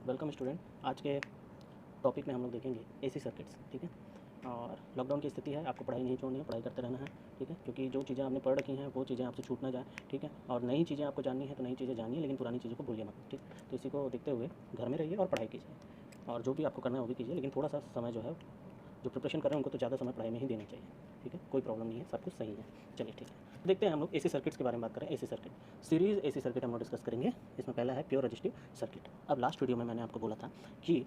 Welcome student. आज के topic में हम लोग देखेंगे एसी सर्किट्स। ठीक है, और लॉकडाउन की स्थिति है, आपको पढ़ाई नहीं छोड़नी है, पढ़ाई करते रहना है। ठीक है, क्योंकि जो चीज़ें आपने पढ़ रखी हैं वो चीज़ें आपसे छूट ना जाए। ठीक है, और नई चीज़ें आपको जाननी है तो नई चीज़ें जानिए, लेकिन पुरानी चीज़ों को भूलिए मत। ठीक, तो इसी को देखते हुए घर में रहिए और पढ़ाई कीजिए, और जो भी आपको करना है वो भी कीजिए, लेकिन थोड़ा सा समय जो है, जो प्रिपरेशन कर रहे हैं उनको तो ज़्यादा समय पढ़ाई में ही देना चाहिए। ठीक है, कोई प्रॉब्लम नहीं है, सब कुछ सही है। चलिए ठीक है, देखते हैं हम लोग एसी सर्किट्स के बारे में बात करें। AC circuit series AC circuit हम लोग डिस्कस करेंगे। इसमें पहला है प्योर रेजिस्टिव सर्किट। अब लास्ट वीडियो में मैंने आपको बोला था कि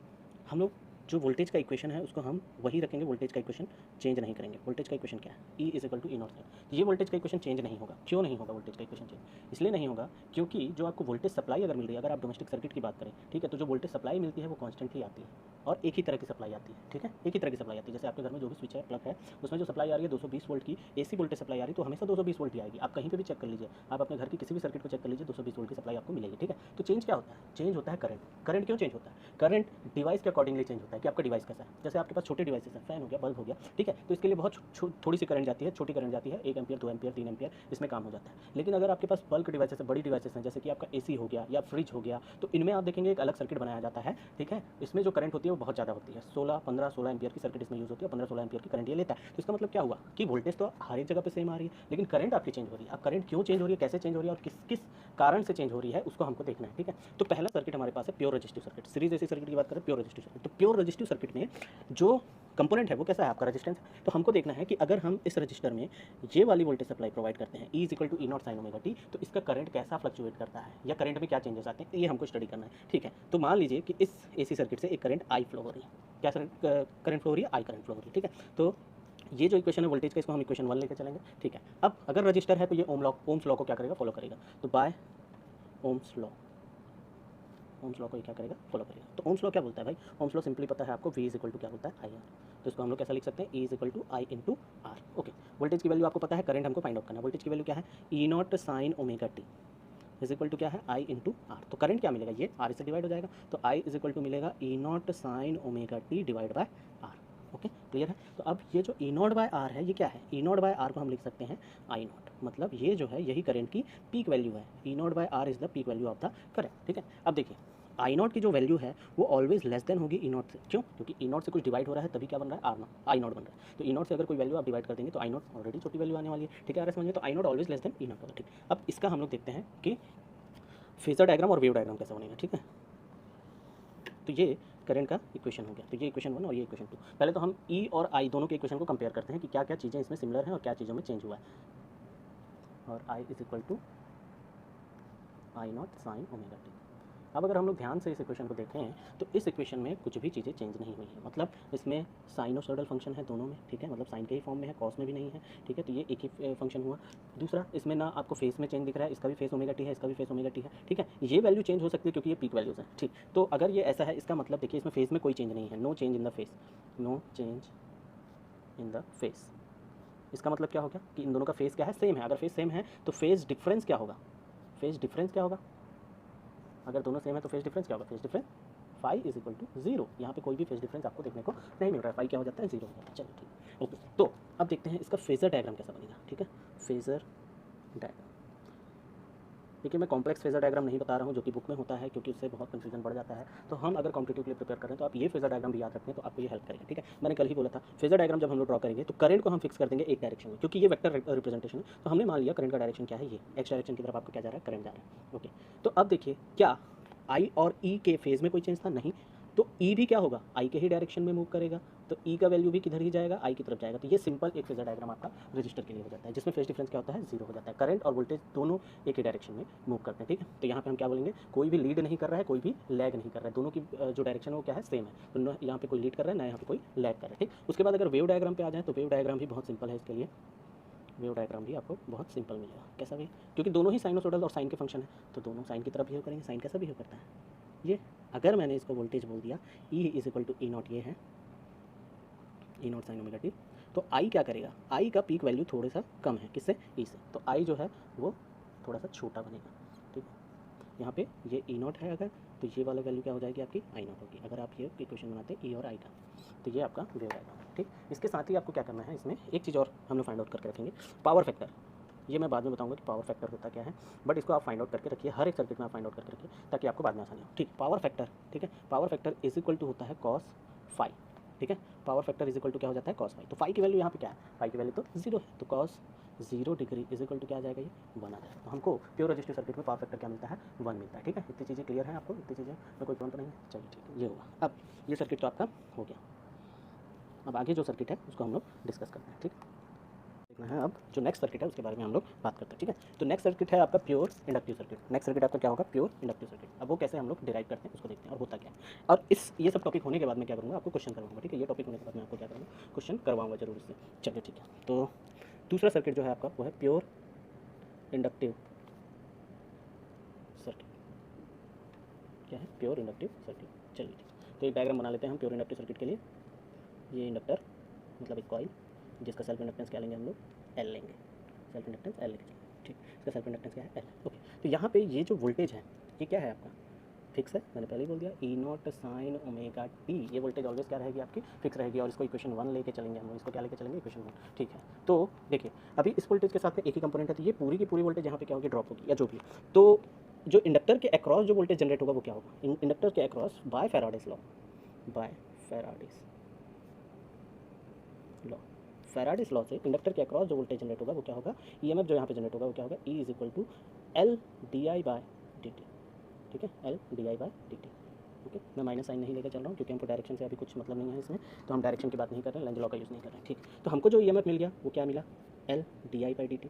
हम लोग जो वोल्टेज का इक्वेशन है उसको हम वही रखेंगे, वोल्टेज का इक्वेशन चेंज नहीं करेंगे। वोल्टेज का इक्वेशन क्या है? E is equal to E not sine. ये वोल्टेज का इक्वेशन चेंज नहीं होगा। क्यों नहीं होगा वोल्टेज का इक्वेशन चेंज? इसलिए नहीं होगा क्योंकि जो आपको वोल्टेज सप्लाई अगर मिल रही है, अगर आप डोमेस्टिक सर्किट की बात करें, ठीक है, तो जो वोल्टेज सप्लाई मिलती है वो कॉन्स्टेंटली आती है और एक ही तरह की सप्लाई आती है। ठीक है, एक ही तरह की सप्लाई आती है। जैसे आपके घर में जो भी स्विच है, प्लग है, उसमें जो सप्लाई आ रही है 220 वोल्ट की एसी वोल्टेज सप्लाई आ रही है, तो हमेशा 220 वोल्ट ही आएगी। आप कहीं पे भी चेक कर लीजिए, आप अपने घर की किसी भी सर्किट को चेक कर लीजिए, 220 वोल्ट की सप्लाई आपको मिलेगी। ठीक है, तो चेंज क्या होता है? चेंज होता है करंट। करंट क्यों चेंज होता है? करंट डिवाइस के अकॉर्डिंगली चेंज होता है कि आपका डिवाइस कैसा है। जैसे आपके पास छोटे डिवाइसेस हैं, फैन हो गया, बल्ब हो गया, ठीक है, तो इसके लिए बहुत थोड़ी सी करंट जाती है, छोटी करंट जाती है, 1 एम्पियर, 2 एम्पियर, 3 एम्पियर, इसमें काम हो जाता है। लेकिन अगर आपके पास बल्क डिवाइसेस है, बड़ी डिवाइसेस हैं, जैसे कि आपका एसी हो गया या फ्रिज हो गया, तो इनमें आप देखेंगे एक अलग सर्किट बनाया जाता है। ठीक है, इसमें जो करंट होती है वो बहुत ज़्यादा होती है, 16 एम्पियर की सर्किट इसमें यूज़ होती है, 15-16 एम्पियर की करंट ये लेता है। तो इसका मतलब क्या हुआ कि वोल्टेज तो हर एक जगह पे सेम आ रही है, लेकिन करंट आपकी चेंज हो रही है। अब करंट क्यों चेंज हो रही है, कैसे चेंज हो रही है और किस किस कारण से चेंज हो रही है, उसको हमको देखना है। ठीक है, तो पहला सर्किट हमारे पास है pure resistive circuit. Series AC circuit की बात करें, प्योर रेजिस्टिव सर्किट, तो प्योर रेजिस्टिव सर्किट में जो कंपोनेंट है वो कैसा है? आपका रेजिस्टेंस। तो हमको देखना है कि अगर हम इस रजिस्टर में ये वाली वोल्टेज सप्लाई प्रोवाइड करते हैं, E is equal to E not sine omega T, तो इसका करंट कैसा फ्लक्चुएट करता है या करंट में क्या चेंजेस आते हैं, ये हमको स्टडी करना है। ठीक है, तो मान लीजिए कि इस एसी सर्किट से एक करंट आई फ्लो हो रही है। क्या करंट फ्लो हो रही है? आई करंट फ्लो हो रही है। ठीक है, तो ये जो इक्वेशन है वोल्टेज का, इसको हम इक्वेशन 1 लेकर चलेंगे। ठीक है, अब अगर रजिस्टर है तो ये ओम्स लॉ को क्या करेगा? फॉलो करेगा। तो by Ohm's law, Ohm's law को क्या करेगा? फॉलो करेगा। तो ओम्स लॉ क्या बोलता है भाई? ओम्स लॉ सिंपली पता है आपको, V इज इक्वल टू क्या बोलता है? I R. तो इसको हम लोग कैसा लिख सकते हैं? E is equal to I into R. Okay, voltage की वैल्यू आपको पता है, करंट हमको फाइंड आउट करना है। वोल्टेज की वैल्यू क्या है? E not sine omega t is equal to क्या है? I into R. तो करंट क्या मिलेगा? ये आर से डिवाइड हो जाएगा, तो आई इज इक्वल टू मिलेगा E not sine omega t divide by R. Okay, clear है? तो अब ये जो ई नॉट बाय आर है, ये क्या है? ई नॉट बाय आर को हम लिख सकते हैं आई नॉट, मतलब ये जो है यही करंट की पीक वैल्यू है। E not by R is the peak value of the current. ठीक है, अब देखिए आई नॉट की जो वैल्यू है वो ऑलवेज लेस देन होगी ई नॉट से। क्यों? क्योंकि ई नॉट से कुछ डिवाइड हो रहा है, तभी क्या बन रहा है? आर नॉट, आई नॉट बन रहा है। तो ई नॉट से अगर कोई वैल्यू आप डिवाइड कर देंगे तो आई नॉट ऑलरेडी छोटी वैल्यू आने वाली है। ठीक है, अगर समझिए तो I not always less than E not होगा। ठीक, अब इसका हम लोग देखते हैं कि फेजर डायग्राम और वेव डायग्राम कैसा बनेगा। ठीक है, तो ये करंट का इक्वेशन हो गया, तो ये इक्वेशन 1 और ये इक्वेशन 2। पहले तो हम ई और आई दोनों के इक्वेशन को कंपेयर करते हैं कि क्या क्या चीज़ें इसमें सिमिलर हैं और क्या चीज़ों में चेंज हुआ है। और I is equal to I not sine omega t. अब अगर हम लोग ध्यान से इस इक्वेशन को देखें तो इस इक्वेशन में कुछ भी चीज़ें चेंज नहीं हुई है, मतलब इसमें साइनोसॉइडल फंक्शन है दोनों में। ठीक है, मतलब साइन के ही फॉर्म में है, कॉस में भी नहीं है। ठीक है, तो ये एक ही फंक्शन हुआ। दूसरा, इसमें ना आपको फेस में चेंज दिख रहा है, इसका भी फेस ओमेगा टी है, इसका भी फेस ओमेगा टी है। ठीक है, ये वैल्यू चेंज हो सकती है क्योंकि ये पीक वैल्यूज़ हैं। ठीक, तो अगर ये ऐसा है, इसका मतलब देखिए इसमें फेस में कोई चेंज नहीं है, no change in the phase, no change in the phase. इसका मतलब क्या हो गया कि इन दोनों का फेस क्या है? सेम है। अगर फेस सेम है तो फेस डिफरेंस क्या होगा? फेस डिफरेंस क्या होगा? अगर दोनों सेम है तो फेस डिफरेंस क्या होगा? Phase difference phi is equal to zero. यहाँ पे कोई भी फेस डिफरेंस आपको देखने को नहीं मिल रहा है, फाई क्या हो जाता है? जीरो हो जाता है। चलिए ठीक, ओके। तो अब देखते हैं इसका फेजर डायग्राम कैसा बनेगा। ठीक है, फेजर डायग्राम। देखिए मैं कॉम्प्लेक्स फेजर डायग्राम नहीं बता रहा हूँ जो कि बुक में होता है, क्योंकि उससे बहुत कंफ्यूजन बढ़ जाता है। तो हम अगर कॉम्पिटिटिव के लिए प्रिपेयर कर रहे हैं तो आप ये फेजर डायग्राम भी याद रखें, तो आपको ये हेल्प करेगा। ठीक है, मैंने कल ही बोला था फेजर डायग्राम जब हम लोग ड्रॉ करेंगे तो करंट को हम फिक्स कर देंगे एक डायरेक्शन में, क्योंकि ये वेक्टर रिप्रेजेंटेशन है। तो हमने मान लिया करंट का डायरेक्शन क्या है? ये एक्स डायरेक्शन की तरफ आपको क्या जा रहा है? करंट जा रहा है। ओके, तो अब देखिए क्या आई और ई के फेज में कोई चेंज था? नहीं। तो ई भी क्या होगा? आई के ही डायरेक्शन में मूव करेगा, तो ई का वैल्यू भी किधर ही जाएगा? आई की तरफ जाएगा। तो ये सिंपल एक फेजर डायग्राम आपका रजिस्टर के लिए हो जाता है, जिसमें फेज डिफरेंस क्या होता है? जीरो हो जाता है। करंट और वोल्टेज दोनों एक ही डायरेक्शन में मूव करते हैं। ठीक है, तो यहाँ पे हम क्या बोलेंगे? कोई भी लीड नहीं कर रहा है, कोई भी लैग नहीं कर रहा है, दोनों की जो डायरेक्शन है वो क्या है? सेम है। तो न यहाँ पे कोई लीड कर रहा है, ना यहाँ पे कोई लैग कर रहा है। ठीक, उसके बाद अगर वेव डायग्राम पे आ जाए तो वेव डायग्राम भी बहुत सिंपल है। इसके लिए वेव डायग्राम भी आपको बहुत सिंपल मिलेगा। कैसा भी, क्योंकि दोनों ही साइनोसॉइडल और साइन के फंक्शन है, तो दोनों साइन की तरफ बिहेव करेंगे। साइन कैसा बिहेव करता है? ये अगर मैंने इसको वोल्टेज बोल दिया E is equal to E not, ये है E not sine omega T, तो आई क्या करेगा? आई का पीक वैल्यू थोड़ा सा कम है, किससे? ई से, तो आई जो है वो थोड़ा सा छोटा बनेगा। ठीक है, यहाँ पे ये ई नॉट है अगर, तो ये वाला वैल्यू क्या हो जाएगी? आपकी आई नॉट होगी। अगर आप ये इक्वेशन बनाते हैं ई और आई का, तो ये आपका वेव डायग्राम है। ठीक, इसके साथ ही आपको क्या करना है, इसमें एक चीज़ और हम लोग फाइंड आउट करके रखेंगे, पावर फैक्टर। ये मैं बाद में बताऊंगा कि पावर फैक्टर होता क्या है, बट इसको आप फाइंड आउट करके रखिए, हर एक सर्किट में आप फाइंड आउट करके रखिए ताकि आपको बाद में आसानी हो। ठीक, पावर फैक्टर, ठीक है, power factor is equal to होता है कॉस फाई। ठीक है, power factor is equal to क्या हो जाता है, कॉस फाई। तो फाई की वैल्यू यहाँ पे क्या है, फाई की वैल्यू तो 0 है, तो cos 0 degree is equal to क्या आ जाएगा, ये 1 आ जाएगा। तो हमको प्योर रेजिस्टिव सर्किट में पावर फैक्टर क्या मिलता है, 1 मिलता है। ठीक है, इतनी चीज़ें क्लियर हैं आपको, इतनी चीज़ें में कोई प्रॉब्लम तो नहीं है। चलिए ठीक है, ये हुआ। अब ये सर्किट तो आपका हो गया। अब आगे जो सर्किट है उसको हम लोग डिस्कस करते हैं। ठीक देखना है, अब जो नेक्स्ट सर्किट है उसके बारे में हम लोग बात करते हैं। ठीक है, तो नेक्स्ट सर्किट है आपका pure inductive circuit. Next circuit आपका क्या होगा, प्योर इंडक्टिव सर्किट। अब वो कैसे हम लोग डिराइव करते हैं उसको देखते हैं और होता क्या है। और ये सब टॉपिक होने के बाद मैं क्या करूँगा, आपको क्वेश्चन करवाऊंगा। ठीक है, ये टॉपिक होने के बाद मैं आपको क्या करूँगा, क्वेश्चन करवाऊंगा जरूर इससे। चलिए ठीक है, तो दूसरा सर्किट जो है आपका वो है प्योर इंडक्टिव सर्किट। क्या है, प्योर इंडक्टिव सर्किट। चलिए ठीक, तो एक डायग्राम बना लेते हैं हम प्योर इंडक्टिव सर्किट के लिए। ये इंडक्टर मतलब एक कॉइल जिसका सेल्फ इंडक्टेंस क्या लेंगे हम लोग, एल लेंगे। सेल्फ इंडक्टेंस एल लेंगे। ठीक, इसका सेल्फ इंडक्टेंस क्या है, एल। ओके, तो यहाँ पे ये जो वोल्टेज है ये क्या है आपका, फिक्स है। मैंने पहले ही बोल दिया, ई नॉट साइन ओमेगा टी। ये वोल्टेज ऑलवेज क्या रहेगी आपकी, फिक्स रहेगी। और इसको इक्वेशन 1 लेके चलेंगे हम लोग, इसको क्या लेके चलेंगे, इक्वेशन 1। ठीक है, तो देखिए अभी इस वोल्टेज के साथ में एक ही कंपोनेंट है, तो ये पूरी की पूरी वोल्टेज यहाँ पे क्या होगी, ड्रॉप होगी या जो भी। तो जो इंडक्टर के अक्रॉस जो वोल्टेज जनरेट होगा वो क्या होगा, इंडक्टर के across by Faraday's law, by Faraday's law, Faraday's law से इंडक्टर के अक्रॉस जो वोल्टेज जनरेट होगा वो क्या होगा, ईएमएफ जो यहाँ पे जनरेट होगा वो क्या होगा, E is equal to L D I by D T. ठीक है, L D I by D T. Okay, मैं माइनस साइन नहीं लेकर चल रहा हूँ क्योंकि हमको डायरेक्शन से अभी कुछ मतलब नहीं है इसमें, तो हम डायरेक्शन की बात नहीं कर रहे हैं, लेंज लॉ का यूज़ नहीं कर रहे हैं। ठीक, तो हमको जो ईएमएफ मिल गया वो क्या मिला, L D I by D T.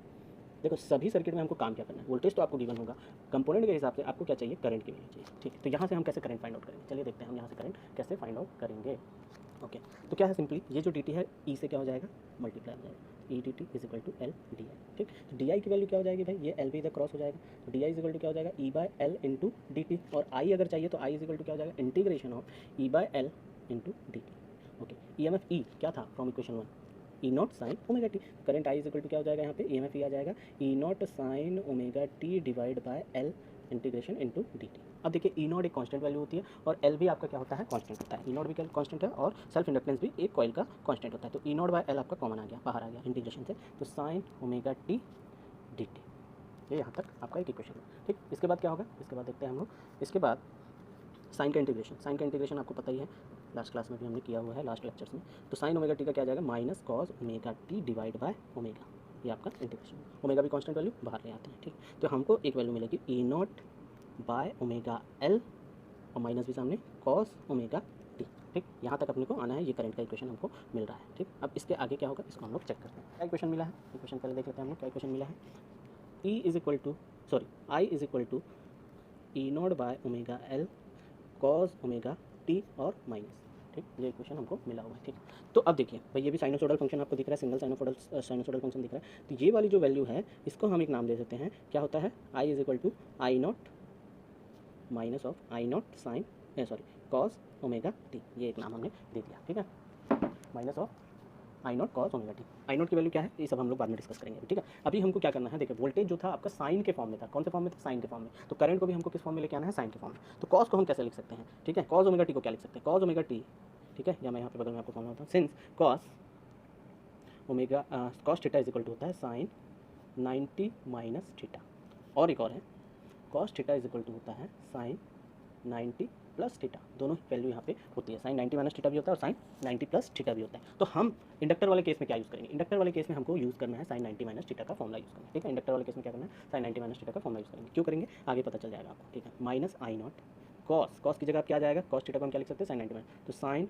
देखो सभी सर्किट में हमको काम क्या करना है, वोल्टेज तो आपको गिवन होगा, कंपोनेंट के हिसाब से आपको क्या चाहिए, करंट की वैल्यू चाहिए। ठीक, तो यहाँ से हम कैसे करंट फाइंड आउट करेंगे, चलिए देखते हैं हम यहाँ से करंट कैसे फाइंड आउट करेंगे। ओके, तो क्या है, सिंपली ये जो डी टी है ई से क्या हो जाएगा, मल्टीप्लाई हो जाएगा, E D T is equal to L D I. ठीक, तो डी आई की वैल्यू क्या हो जाएगी भाई, ये एल भी इधर क्रॉस हो जाएगा, तो D I is equal to क्या हो जाएगा, E by L into D T. और आई अगर चाहिए तो आई इज इक्वल टू क्या हो जाएगा, integration of E by L into D T. Okay, E M F E क्या था from equation 1, E not sine omega T. Current I is equal to क्या हो जाएगा, यहाँ पे ई एम एफ ई आ जाएगा, E not sine omega t divide by L integration into D t. अब देखिए ई नॉट एक कांस्टेंट वैल्यू होती है और एल भी आपका क्या होता है, कांस्टेंट होता है। ई नॉट भी कांस्टेंट है और सेल्फ इंडक्टेंस भी एक कॉइल का कांस्टेंट होता है। तो ई नॉट बाय एल आपका कॉमन आ गया, बाहर आ गया इंटीग्रेशन से, तो sign omega T D T. ये यहाँ तक आपका एक इक्वेशन है। ठीक, इसके बाद क्या होगा, इसके बाद देखते हैं हम लोग, इसके बाद साइन का इंटीग्रेशन। साइन का इंटीग्रेशन आपको पता ही है, लास्ट क्लास में भी हमने किया हुआ है, लास्ट लेक्चर्स में। तो साइन ओमेगा टी का क्या आ जाएगा, minus cos omega t divide by omega. ये आपका इंटीग्रेशन, ओमेगा भी कांस्टेंट वैल्यू बाहर ले आते हैं। ठीक, तो हमको एक वैल्यू मिलेगी ई नॉट बाय ओमेगा एल और माइनस भी सामने कॉस ओमेगा टी। ठीक, यहाँ तक अपने को आना है, ये करंट का इक्वेशन हमको मिल रहा है। ठीक, अब इसके आगे क्या होगा इसको हम लोग चेक करते हैं। क्या इक्वेशन मिला है, इक्वेशन पहले देख लेते हैं हम लोग, क्या इक्वेशन मिला है, E is equal to sorry I is equal to E not by omega L cos omega T और माइनस। ठीक, ये इक्वेशन हमको मिला हुआ है। ठीक, तो अब देखिए भाई ये भी साइनोसोडल फंक्शन आपको दिख रहा है, सिंगल साइनोसोडल फंक्शन दिख रहा है। तो ये वाली जो वैल्यू है इसको हम एक नाम दे सकते हैं, क्या होता है, I is equal to I naught minus of I not sine sorry cos omega t. ये एक नाम हमने दे दिया। ठीक है, minus of I naught cos omega t. I naught की वैल्यू क्या है ये सब हम लोग बाद में डिस्कस करेंगे। ठीक है, अभी हमको क्या करना है, देखिए वोल्टेज जो था आपका साइन के फॉर्म में था, कौन से फॉर्म में था, साइन के फॉर्म में। तो करंट को भी हमको किस फॉर्म में लेके आना है, साइन के फॉर्म में। तो कॉस को हम कैसे लिख सकते हैं, ठीक है, कॉस ओमेगा टी को क्या लिख सकते हैं, कॉस ओमेगा टी। ठीक है, या मैं यहाँ पे बगल में आपको फॉर्म होता हूँ, since cos omega cos theta is equal to होता है साइन 90 माइनस थीटा। और एक और है, cos theta is equal to होता है साइन 90 प्लस थीटा। दोनों वैल्यू यहाँ पे होती है, साइन 90 माइनस थीटा भी होता है और साइन 90 प्लस थीटा भी होता है। तो हम इंडक्टर वाले केस में क्या यूज़ करेंगे, इंडक्टर वाले केस में हमको यूज़ करना है साइन 90 माइनस थीटा का फॉर्मूला यूज़ करना है। ठीक है, इंडक्टर वाले केस में क्या करना है, साइन 90 माइनस थीटा का फॉर्मूला यूज़ करेंगे। क्यों करेंगे आगे पता चल जाएगा आपको। ठीक है, minus I naught cos, cos की जगह क्या आ जाएगा, कॉस थीटा को हम क्या लिख सकते हैं, साइन 90 माइनस, तो साइन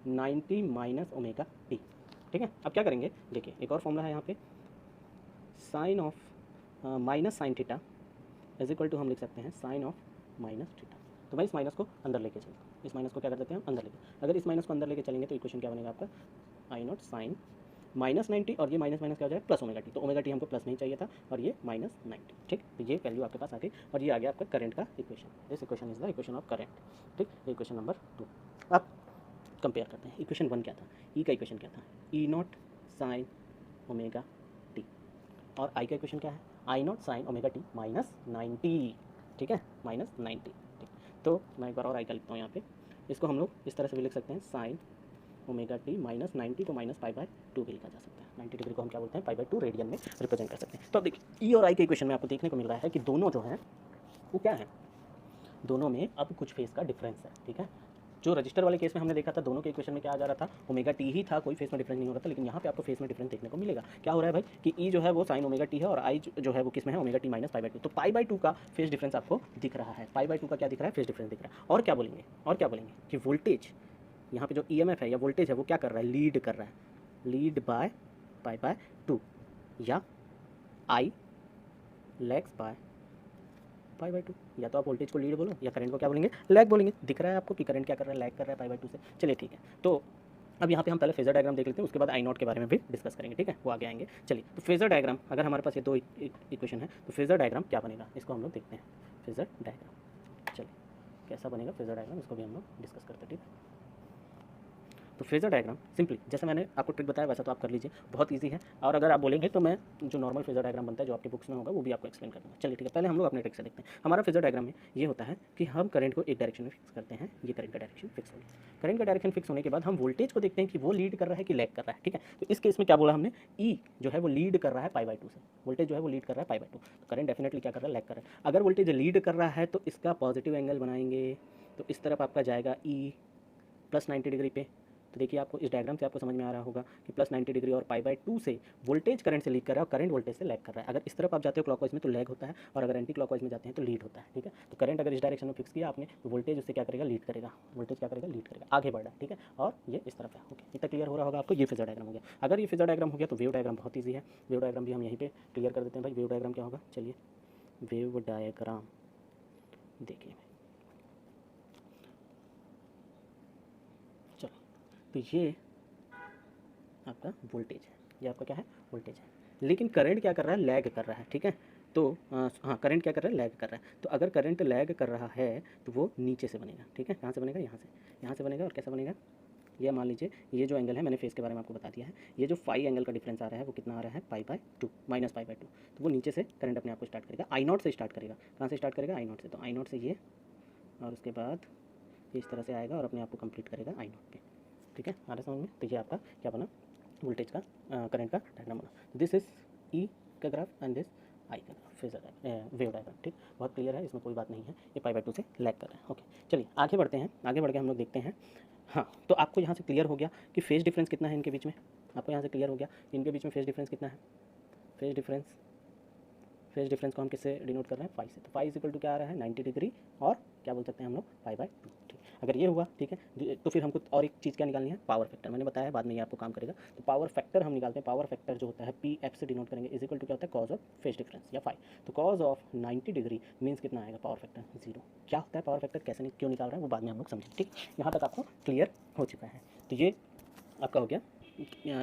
90 माइनस ओमेगा टी। ठीक है, अब क्या करेंगे, देखिए एक और फॉर्मूला है यहाँ पे, sine of minus sine theta is equal to हम लिख सकते हैं साइन ऑफ माइनस थीटा। तो भाई इस माइनस को अंदर लेके चलते हैं, इस माइनस को क्या कर देते हैं हम अंदर लेके, अगर इस माइनस को अंदर लेके चलेंगे तो इक्वेशन क्या बनेगा आपका, आई नॉट साइन माइनस 90 और ये माइनस माइनस क्या हो जाएगा प्लस ओमेगा टी। तो ओमेगा टी हमको प्लस नहीं चाहिए था और ये माइनस 90। ठीक, तो ये वैल्यू आपके पास आ गई और ये आ गया आपका करंट का equation. This equation is the equation of current. ठीक, इक्वेशन नंबर 2। अब कंपेयर करते हैं, इक्वेशन 1 क्या था, ई का इक्वेशन क्या था, E not sine omega T, और आई का इक्वेशन क्या है, I not sine omega t minus 90। ठीक है, माइनस 90। ठीक, तो मैं एक बार और आई का लिखता हूँ यहाँ पे, इसको हम लोग इस तरह से भी लिख सकते हैं, साइन ओमेगा टी माइनस 90 को माइनस पाई बाय 2 भी लिखा जा सकता है। 90 डिग्री को हम क्या बोलते हैं, पाई/2 रेडियन में रिप्रेजेंट कर सकते हैं। तो अब देखिए ई और आई के इक्वेशन में आपको देखने को मिल रहा है कि दोनों जो हैं वो क्या है, दोनों में अब कुछ फेस का डिफरेंस है, ठीक है। जो रजिस्टर वाले केस में हमने देखा था, दोनों के इक्वेशन में क्या आ जा रहा था, ओमेगा टी ही था, कोई फेस में डिफरेंस नहीं हो रहा था। लेकिन यहाँ पे आपको फेस में डिफरेंस देखने को मिलेगा। क्या हो रहा है भाई कि ई जो है वो साइन ओमेगा टी है और आई जो है वो किस में है, ओमेगा टी माइनस पाई/2। तो पाई/2 का फेस डिफरेंस आपको दिख रहा है, पाई/2 का क्या दिख रहा है, फेस डिफरेंस दिख रहा है। और क्या बोलेंगे, और क्या बोलेंगे कि वोल्टेज यहाँ पे जो ईएमएफ है या वोल्टेज है वो क्या कर रहा है, लीड कर रहा है, लीड बाय पाई/2 या आई लैग्स बाय पाई/2। या तो आप वोल्टेज को लीड बोलो या करंट को क्या बोलेंगे, लैग बोलेंगे। दिख रहा है आपको कि करंट क्या कर रहा है, लैग कर रहा है पाई/2 से। चलिए ठीक है, तो अब यहाँ पे हम पहले फेजर डायग्राम देख लेते हैं, उसके बाद आई नॉट के बारे में भी डिस्कस करेंगे, ठीक है, वो आगे आएंगे। चलिए, तो फेजर डायग्राम, अगर हमारे पास ये दो इक्वेशन है तो फेजर डायग्राम क्या बनेगा, इसको हम लोग देखते हैं। फेजर डायग्राम, चलिए कैसा बनेगा फेजर डायग्राम, इसको भी हम लोग डिस्कस करते हैं, ठीक है। तो फेजर डायग्राम सिंपली जैसे मैंने आपको ट्रिक बताया वैसा तो आप कर लीजिए, बहुत इजी है। और अगर आप बोलेंगे तो मैं जो नॉर्मल फेजर डायग्राम बनता है जो आपके बुक्स में होगा वो भी आपको एक्सप्लेन कर दूँगा। चलिए ठीक है, पहले हम लोग अपने ट्रिक से देखते हैं। हमारा फेजर डायग्राम में ये होता है कि हम करंट को एक डायरेक्शन में फिक्स करते हैं, ये करंट का डायरेक्शन फिक्स हो गया। करंट का डायरेक्शन फिक्स होने के बाद हम वोल्टेज को देखते हैं कि वो लीड कर रहा है कि लैग कर रहा है, ठीक है। तो इस केस में क्या बोला हमने, ई जो है वो लीड कर रहा है पाई/2 से, वोल्टेज जो है वो लीड कर रहा है पाई/2। तो करंट डेफिनेटली क्या कर रहा है, लैग कर रहा है। अगर वोल्टेज लीड कर रहा है तो इसका पॉजिटिव एंगल बनाएंगे, तो इस तरफ आपका जाएगा ई प्लस 90 डिग्री पे। तो देखिए आपको इस डायग्राम से आपको समझ में आ रहा होगा कि प्लस 90 डिग्री और पाई/2 से वोल्टेज करंट से लीड कर रहा है और करंट वोल्टेज से लैग कर रहा है। अगर इस तरफ आप जाते हो क्लॉकवाइज में तो लैग होता है, और अगर एंटी क्लॉकवाइज में जाते हैं तो लीड होता है, ठीक है। तो करंट अगर इस डायरेक्शन में फिक्स किया आपने तो वोल्टेज उससे क्या करेगा, लीड करेगा, वोल्टेज क्या करेगा, लीड करेगा, आगे बढ़ रहा है, ठीक है। और ये इस तरफ है, ओके, इतना क्लियर हो रहा होगा आपको। ये फेजर डायग्राम हो गया। अगर ये फेजर डायग्राम हो गया तो वेव डायग्राम बहुत ईजी है। वेव डायग्राम भी हम यहीं पर क्लियर कर देते हैं भाई। वेव डायग्राम क्या होगा, चलिए वेव डायग्राम देखिए। चलो, तो ये आपका वोल्टेज है, ये आपका क्या है, वोल्टेज है। लेकिन करंट क्या कर रहा है, लैग कर रहा है, ठीक है। तो हाँ, करंट क्या कर रहा है, लैग कर रहा है। तो अगर करंट लैग कर रहा है तो वो नीचे से बनेगा, ठीक है। कहाँ से बनेगा, यहाँ से बनेगा। और कैसा बनेगा, ये मान लीजिए ये जो एंगल है, मैंने फेस के बारे में आपको बता दिया है, ये जो फाई एंगल का डिफरेंस आ रहा है वो कितना आ रहा है, पाई/2 माइनस पाई/2। तो वो नीचे से करंट अपने आप को स्टार्ट करेगा, आई नॉट से स्टार्ट करेगा। कहाँ से स्टार्ट करेगा, आई नॉट से। तो आई नॉट से ये, और उसके बाद ये इस तरह से आएगा और अपने आप को कंप्लीट करेगा आई नॉट पे, ठीक है। आ रहा समझ में। तो ये आपका क्या बना, वोल्टेज का करंट का डायग्राम बना। दिस इज ई का ग्राफ एंड दिस आई का ग्राफ, फेजर वेव डायग्राम, ठीक। बहुत क्लियर है, इसमें कोई बात नहीं है। ये पाई/2 से लैग कर रहा है, ओके। चलिए आगे बढ़ते हैं, आगे बढ़ के हम लोग देखते हैं। हाँ, तो आपको यहाँ से क्लियर हो गया कि फेज डिफरेंस कितना है इनके बीच में। आपको यहाँ से क्लियर हो गया कि इनके बीच में फेज डिफरेंस कितना है। फेज डिफरेंस को हम किससे डिनोट कर रहे हैं, फाई से। तो फाई इज इक्वल टू क्या आ रहा है, 90 डिग्री और क्या बोल सकते हैं हम लोग, पाई/2, ठीक। अगर ये हुआ, ठीक है, तो फिर हमको और एक चीज़ क्या निकालनी है, पावर फैक्टर। मैंने बताया बाद में ये आपको काम करेगा। तो पावर फैक्टर हम निकालते हैं। पावर फैक्टर जो होता है पी एफ से डिनोट करेंगे, इज इक्वल टू क्या होता है, कॉज ऑफ फेज डिफरेंस या फाई। तो कॉज ऑफ 90 डिग्री मीन्स कितना आएगा, पावर फैक्टर 0। क्या होता है पावर फैक्टर, कैसे क्यों निकाल रहा है वो बाद में हम लोग समझेंगे, ठीक। यहाँ तक आपको क्लियर हो चुका है। तो ये आपका हो गया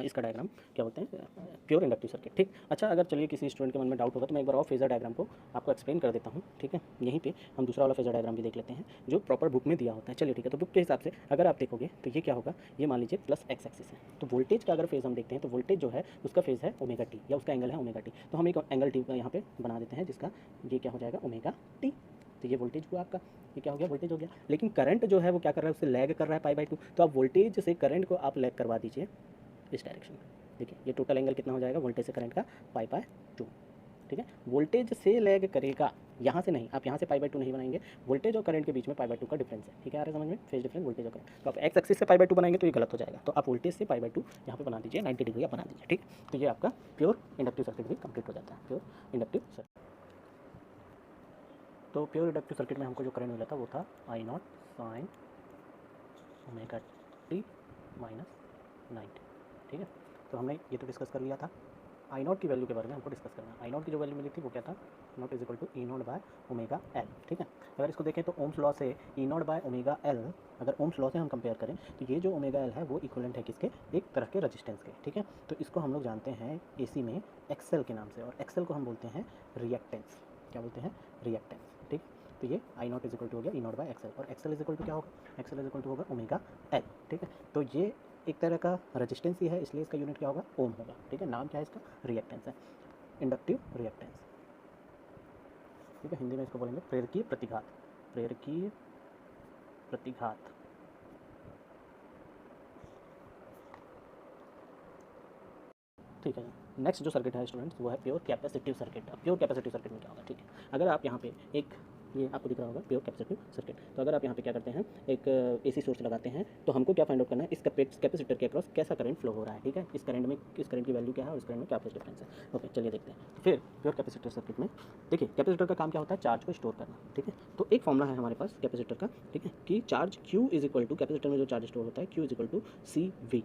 इसका डायग्राम, क्या बोलते हैं, प्योर इंडक्टिव सर्किट, ठीक। अच्छा, अगर चलिए किसी स्टूडेंट के मन में डाउट होगा तो मैं एक बार और फेजर डायग्राम को आपको एक्सप्लेन कर देता हूँ, ठीक है। यहीं पे हम दूसरा वाला फेजर डायग्राम भी देख लेते हैं जो प्रॉपर बुक में दिया होता है। चलिए ठीक है, तो बुक के हिसाब से अगर आप देखोगे तो ये क्या होगा, ये मान लीजिए प्लस एक्स एक्सिस है। तो वोल्टेज का अगर फेज हम देखते हैं तो वोल्टेज जो है उसका फेज है ओमेगा टी, या उसका एंगल है ओमेगा टी। तो हम एक एंगल टी का यहाँ पे बना देते हैं जिसका ये क्या हो जाएगा, ओमेगा टी। तो ये वोल्टेज हुआ आपका, ये क्या हो गया, वोल्टेज हो गया। लेकिन करंट जो है वो क्या कर रहा है, उससे लैग कर रहा है पाई/2। तो आप वोल्टेज से करंट को आप लैग करवा दीजिए इस डायरेक्शन में। देखिए ये टोटल एंगल कितना हो जाएगा, वोल्टेज से करंट का पाई/2, ठीक है। वोल्टेज से लैग करेगा, यहाँ से नहीं, आप यहाँ से पाई/2 नहीं बनाएंगे। वोल्टेज और करंट के बीच में पाई/2 का डिफरेंस है, ठीक है। आ रहा है समझ में, फेज डिफरेंस वोल्टेज और करंट। तो आप एक्स एक्सिस से पाई/2 बनाएंगे तो ये गलत हो जाएगा। तो आप वोल्टेज से पाई/2 यहाँ पे बना दीजिए, 90 डिग्री आप बना दीजिए, ठीक। तो ये आपका प्योर इंडक्टिव सर्किट भी कंप्लीट हो जाता है, प्योर इंडक्टिव सर्किट। तो प्योर इंडक्टिव सर्किट में हमको जो करंट मिला था वो था I not sine omega t minus 90, ठीक है। तो हमने ये तो डिस्कस कर लिया था। आई नॉट की वैल्यू के बारे में हमको डिस्कस करना है। आई नॉट की जो वैल्यू मिली थी वो क्या था, not is equal to E not by omega L, ठीक है। अगर इसको देखें तो ओम्स लॉ से E not by omega L, अगर ओम्स लॉ से हम कंपेयर करें तो ये जो ओमेगा एल है वो इक्वलेंट है किसके, एक तरह के रजिस्टेंस के, ठीक है। तो इसको हम लोग जानते हैं एसी में एक्सएल के नाम से, और एक्सएल को हम बोलते हैं रिएक्टेंस। क्या बोलते हैं, रिएक्टेंस, ठीक। तो ये आई नॉट इज इक्वल टू हो गया ई नॉट बाय एक्सएल, और एक्सएल इज इक्वल टू क्या होगा, एक्सएल इज इक्वल टू होगा ओमेगा एल, ठीक है। तो ये एक तरह का रजिस्टेंस ही है, इसलिए इसका यूनिट क्या होगा, ओम होगा, ठीक है। नाम क्या है इसका, रिएक्टेंस है, इंडक्टिव रिएक्टेंस, ठीक है। हिंदी में इसको बोलेंगे प्रेरकीय प्रतिघात, प्रेरकीय प्रतिघात। ठीक है। नेक्स्ट जो सर्किट है स्टूडेंट्स वो है प्योर कैपेसिटिव सर्किट। अब प्योर कैपेसिटिव सर्किट में क्या होगा, ठीक है, अगर आप यहाँ पे एक ये आपको दिख रहा होगा प्योर कैपेसिटिव सर्किट, तो अगर आप यहाँ पे क्या करते हैं एक एसी सोर्स लगाते हैं तो हमको क्या फाइंड आउट करना है, इस कैपेसिटर के अक्रॉस कैसा करंट फ्लो हो रहा है, ठीक है, इस करंट की वैल्यू क्या है और इस करंट में क्या फेज डिफरेंस है। ओके चलिए देखते हैं। तो फिर प्योर कैपेसिटर सर्किट में देखिए कैपेसिटर का काम क्या होता है, चार्ज को स्टोर करना, ठीक है। तो एक फॉर्मूला है हमारे पास कैपेसिटर का, ठीक है, कि charge Q is equal to capacitor में जो चार्ज स्टोर होता है Q is equal to CV।